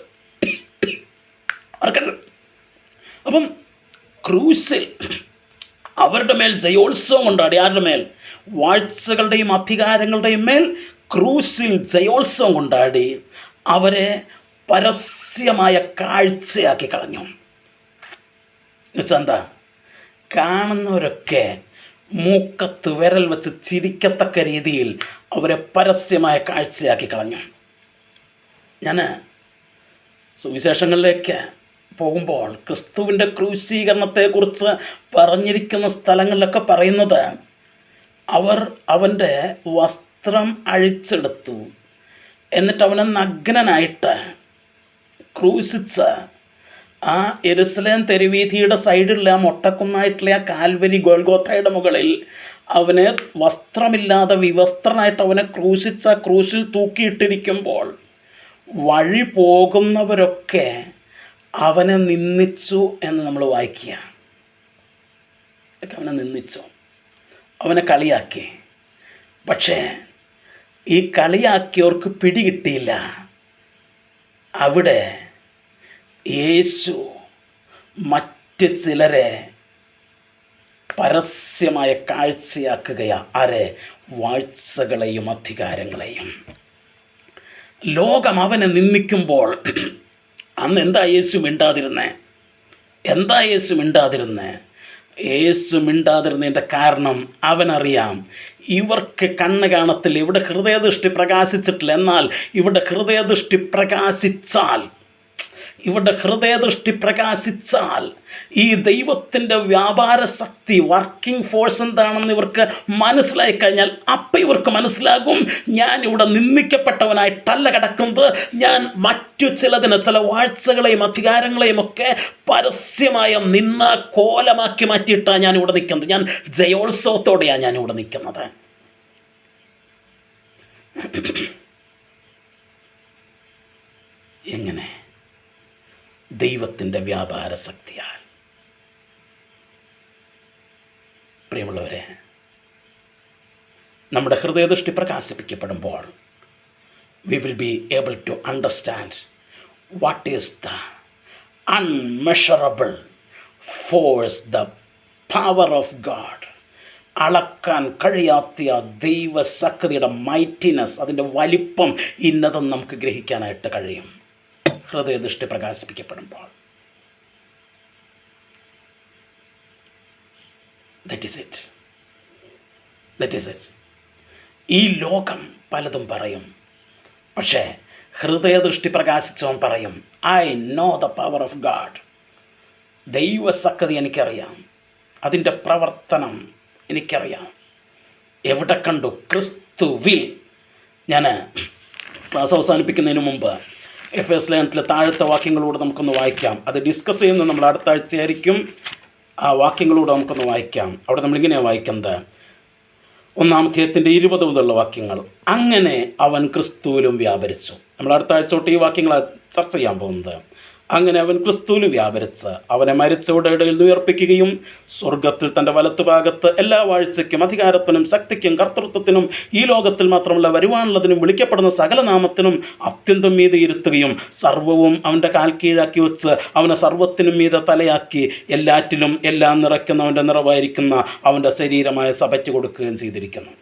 അപ്പം ക്രൂസിൽ അവരുടെ മേൽ ജയോത്സവം കൊണ്ടാടി. ആരുടെ മേൽ? വാഴ്ചകളുടെയും അധികാരങ്ങളുടെയും മേൽ ക്രൂസിൽ ജയോത്സവം കൊണ്ടാടി അവരെ പരസ്യമായ കാഴ്ചയാക്കി കളഞ്ഞു. എന്നുവെച്ചാൽ എന്താ? കാണുന്നവരൊക്കെ മൂക്കത്ത് വിരൽ വെച്ച് ചിരിക്കത്തക്ക രീതിയിൽ അവരെ പരസ്യമായ കാഴ്ചയാക്കി കളഞ്ഞു. ഞാൻ സുവിശേഷങ്ങളിലേക്ക് പോകുമ്പോൾ ക്രിസ്തുവിൻ്റെ ക്രൂശീകരണത്തെക്കുറിച്ച് പറഞ്ഞിരിക്കുന്ന സ്ഥലങ്ങളിലൊക്കെ പറയുന്നത് അവൻ്റെ വസ്ത്രം അഴിച്ചെടുത്തു, എന്നിട്ട് അവനെ നഗ്നനായിട്ട് ക്രൂശിച്ച് ആ യെരുശലേം തെരുവീഥിയുടെ സൈഡിലുള്ള ആ മൊട്ടക്കുന്നായിട്ടുള്ള ആ കാൽവരി ഗോൽഗോത്തയുടെ മുകളിൽ അവനെ വസ്ത്രമില്ലാതെ വിവസ്ത്രനായിട്ട് അവനെ ക്രൂശിച്ച ക്രൂശിൽ തൂക്കിയിട്ടിരിക്കുമ്പോൾ വഴി പോകുന്നവരൊക്കെ അവനെ നിന്ദിച്ചു എന്ന് നമ്മൾ വായിക്കുക. അവനെ നിന്ദിച്ചു, അവനെ കളിയാക്കി. പക്ഷേ ഈ കളിയാക്കിയവർക്ക് പിടികിട്ടിയില്ല. അവിടെ യേശു മറ്റ് ചിലരെ പരസ്യമായ കാഴ്ചയാക്കുകയാണ്. ആരെ? വാഴ്ചകളെയും അധികാരങ്ങളെയും. ലോകം അവനെ നിന്ദിക്കുമ്പോൾ അന്ന് എന്താ യേശു മിണ്ടാതിരുന്നേ? യേശു മിണ്ടാതിരുന്നതിൻ്റെ കാരണം അവനറിയാം, ഇവർക്ക് കണ്ണ് കാണത്തില്ല, ഇവിടെ ഹൃദയദൃഷ്ടി പ്രകാശിച്ചിട്ടില്ല. എന്നാൽ ഇവിടെ ഹൃദയദൃഷ്ടി പ്രകാശിച്ചാൽ ഈ ദൈവത്തിൻ്റെ വ്യാപാര ശക്തി, വർക്കിംഗ് ഫോഴ്സ് എന്താണെന്ന് ഇവർക്ക് മനസ്സിലായി കഴിഞ്ഞാൽ അപ്പം ഇവർക്ക് മനസ്സിലാകും, ഞാൻ ഇവിടെ നിന്ദിക്കപ്പെട്ടവനായിട്ടല്ല കിടക്കുന്നത്, ഞാൻ മറ്റു ചില വാഴ്ചകളെയും അധികാരങ്ങളെയും ഒക്കെ പരസ്യമായ നിന്ന കോലമാക്കി മാറ്റിയിട്ടാണ് ഞാൻ ഇവിടെ നിൽക്കുന്നത്. ഞാൻ ജയോത്സവത്തോടെയാണ് ഞാൻ ഇവിടെ നിൽക്കുന്നത്. എങ്ങനെ? ദൈവത്തിൻ്റെ വ്യാപാര ശക്തിയാൽ. പ്രിയമുള്ളവരെ, നമ്മുടെ ഹൃദയദൃഷ്ടി പ്രകാശിപ്പിക്കപ്പെടുമ്പോൾ we will be able to understand what is the unmeasurable force, the power of God. അളക്കാൻ കഴിയാത്ത ദൈവശക്തിയുടെ മൈറ്റിനെസ്, അതിൻ്റെ വലിപ്പം ഇന്നതും നമുക്ക് ഗ്രഹിക്കാനായിട്ട് കഴിയും ഹൃദയദൃഷ്ടി പ്രകാശിപ്പിക്കപ്പെടുമ്പോൾ. That is it. ഈ ലോകം പലതും പറയും, പക്ഷേ ഹൃദയദൃഷ്ടി പ്രകാശിച്ചവൻ പറയും, I know the power of God. ദൈവസക്തി എനിക്കറിയാം, അതിൻ്റെ പ്രവർത്തനം എനിക്കറിയാം. എവിടെ കണ്ടു? ക്രിസ്തുവിൽ. ഞാൻ ക്ലാസ് അവസാനിപ്പിക്കുന്നതിന് മുമ്പ് എഫേസ് ലേഖനത്തിലെ താഴത്തെ വാക്യങ്ങളൂടെ നമുക്കൊന്ന് വായിക്കാം. അത് ഡിസ്കസ് ചെയ്യുന്നത് നമ്മൾ അടുത്ത ആഴ്ചയായിരിക്കും. ആ വാക്യങ്ങളൂടെ നമുക്കൊന്ന് വായിക്കാം. അവിടെ നമ്മളിങ്ങനെയാണ് വായിക്കുന്നത്, 1-ാം അധ്യായത്തിൻ്റെ 20 മുതലുള്ള വാക്യങ്ങൾ. അങ്ങനെ അവൻ ക്രിസ്തുവിലും വ്യാപരിച്ചു. നമ്മൾ അടുത്ത ആഴ്ച തൊട്ട് ഈ വാക്യങ്ങൾ ചർച്ച ചെയ്യാൻ പോകുന്നത്. അങ്ങനെ അവൻ ക്രിസ്തുവിൽ വ്യാപരിച്ച് അവനെ മരിച്ചവരുടെ ഇടയിൽ ഉയർപ്പിക്കുകയും സ്വർഗത്തിൽ തൻ്റെ വലത്തുഭാഗത്ത് എല്ലാ വാഴ്ചയ്ക്കും അധികാരത്തിനും ശക്തിക്കും കർത്തൃത്വത്തിനും ഈ ലോകത്തിൽ മാത്രമല്ല വരുവാനുള്ളതിനും വിളിക്കപ്പെടുന്ന സകല നാമത്തിനും അത്യന്തം മീതെ ഇരുത്തുകയും സർവ്വവും അവൻ്റെ കാൽ കീഴാക്കി വെച്ച് അവനെ സർവ്വത്തിനും മീതെ തലയാക്കി എല്ലാറ്റിലും എല്ലാം നിറയ്ക്കുന്നവൻ്റെ നിറവായിരിക്കുന്ന അവൻ്റെ ശരീരമായ സഭയ്ക്ക് കൊടുക്കുകയും ചെയ്തിരിക്കുന്നു.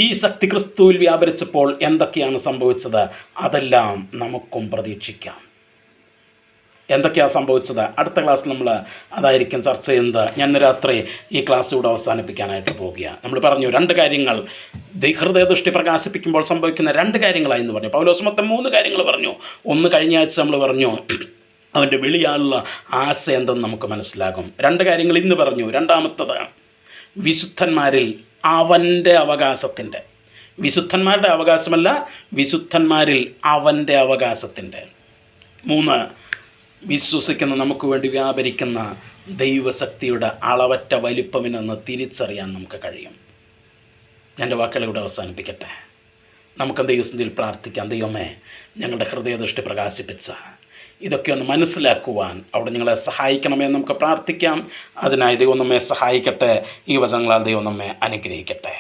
ഈ ശക്തി ക്രിസ്തുവിൽ വ്യാപരിച്ചപ്പോൾ എന്തൊക്കെയാണ് സംഭവിച്ചത്? അതെല്ലാം നമുക്കും പ്രതീക്ഷിക്കാം. എന്തൊക്കെയാണ് സംഭവിച്ചത്? അടുത്ത ക്ലാസ്സിൽ നമ്മൾ അതായിരിക്കും ചർച്ച ചെയ്യുന്നത്. ഞാൻ രാത്രി ഈ ക്ലാസ് ഇവിടെ അവസാനിപ്പിക്കാനായിട്ട് പോവുകയാണ്. നമ്മൾ പറഞ്ഞു 2 കാര്യങ്ങൾ ഹൃദയദൃഷ്ടി പ്രകാശിപ്പിക്കുമ്പോൾ സംഭവിക്കുന്ന 2 കാര്യങ്ങളായി എന്ന് പറഞ്ഞു. പൗലോസ് മൊത്തം 3 കാര്യങ്ങൾ പറഞ്ഞു. ഒന്ന് കഴിഞ്ഞ ആഴ്ച നമ്മൾ പറഞ്ഞു, അവൻ്റെ വെളിയാലുള്ള ആശ എന്തെന്ന് നമുക്ക് മനസ്സിലാകും. 2 കാര്യങ്ങൾ ഇന്ന് പറഞ്ഞു. രണ്ടാമത്തത്, വിശുദ്ധന്മാരിൽ അവൻ്റെ അവകാശത്തിൻ്റെ, വിശുദ്ധന്മാരുടെ അവകാശമല്ല, വിശുദ്ധന്മാരിൽ അവൻ്റെ അവകാശത്തിൻ്റെ. 3, വിശ്വസിക്കുന്ന നമുക്ക് വേണ്ടി വ്യാപരിക്കുന്ന ദൈവശക്തിയുടെ അളവറ്റ വലിപ്പമെന്ന് തിരിച്ചറിയാൻ നമുക്ക് കഴിയും. എൻ്റെ വാക്കുകളിലൂടെ അവസാനിപ്പിക്കട്ടെ. നമുക്ക് ദൈവസന്നിധിയിൽ പ്രാർത്ഥിക്കാം. ദൈവമേ, ഞങ്ങളുടെ ഹൃദയദൃഷ്ടി പ്രകാശിപ്പിച്ച ഇതൊക്കെ ഒന്ന് മനസ്സിലാക്കുവാൻ അവിടെ ഞങ്ങളെ സഹായിക്കണമെന്ന് നമുക്ക് പ്രാർത്ഥിക്കാം. അതിനായി ദൈവം നമ്മെ സഹായിക്കട്ടെ. ഈ വചനങ്ങളാൽ ദൈവം നമ്മെ അനുഗ്രഹിക്കട്ടെ.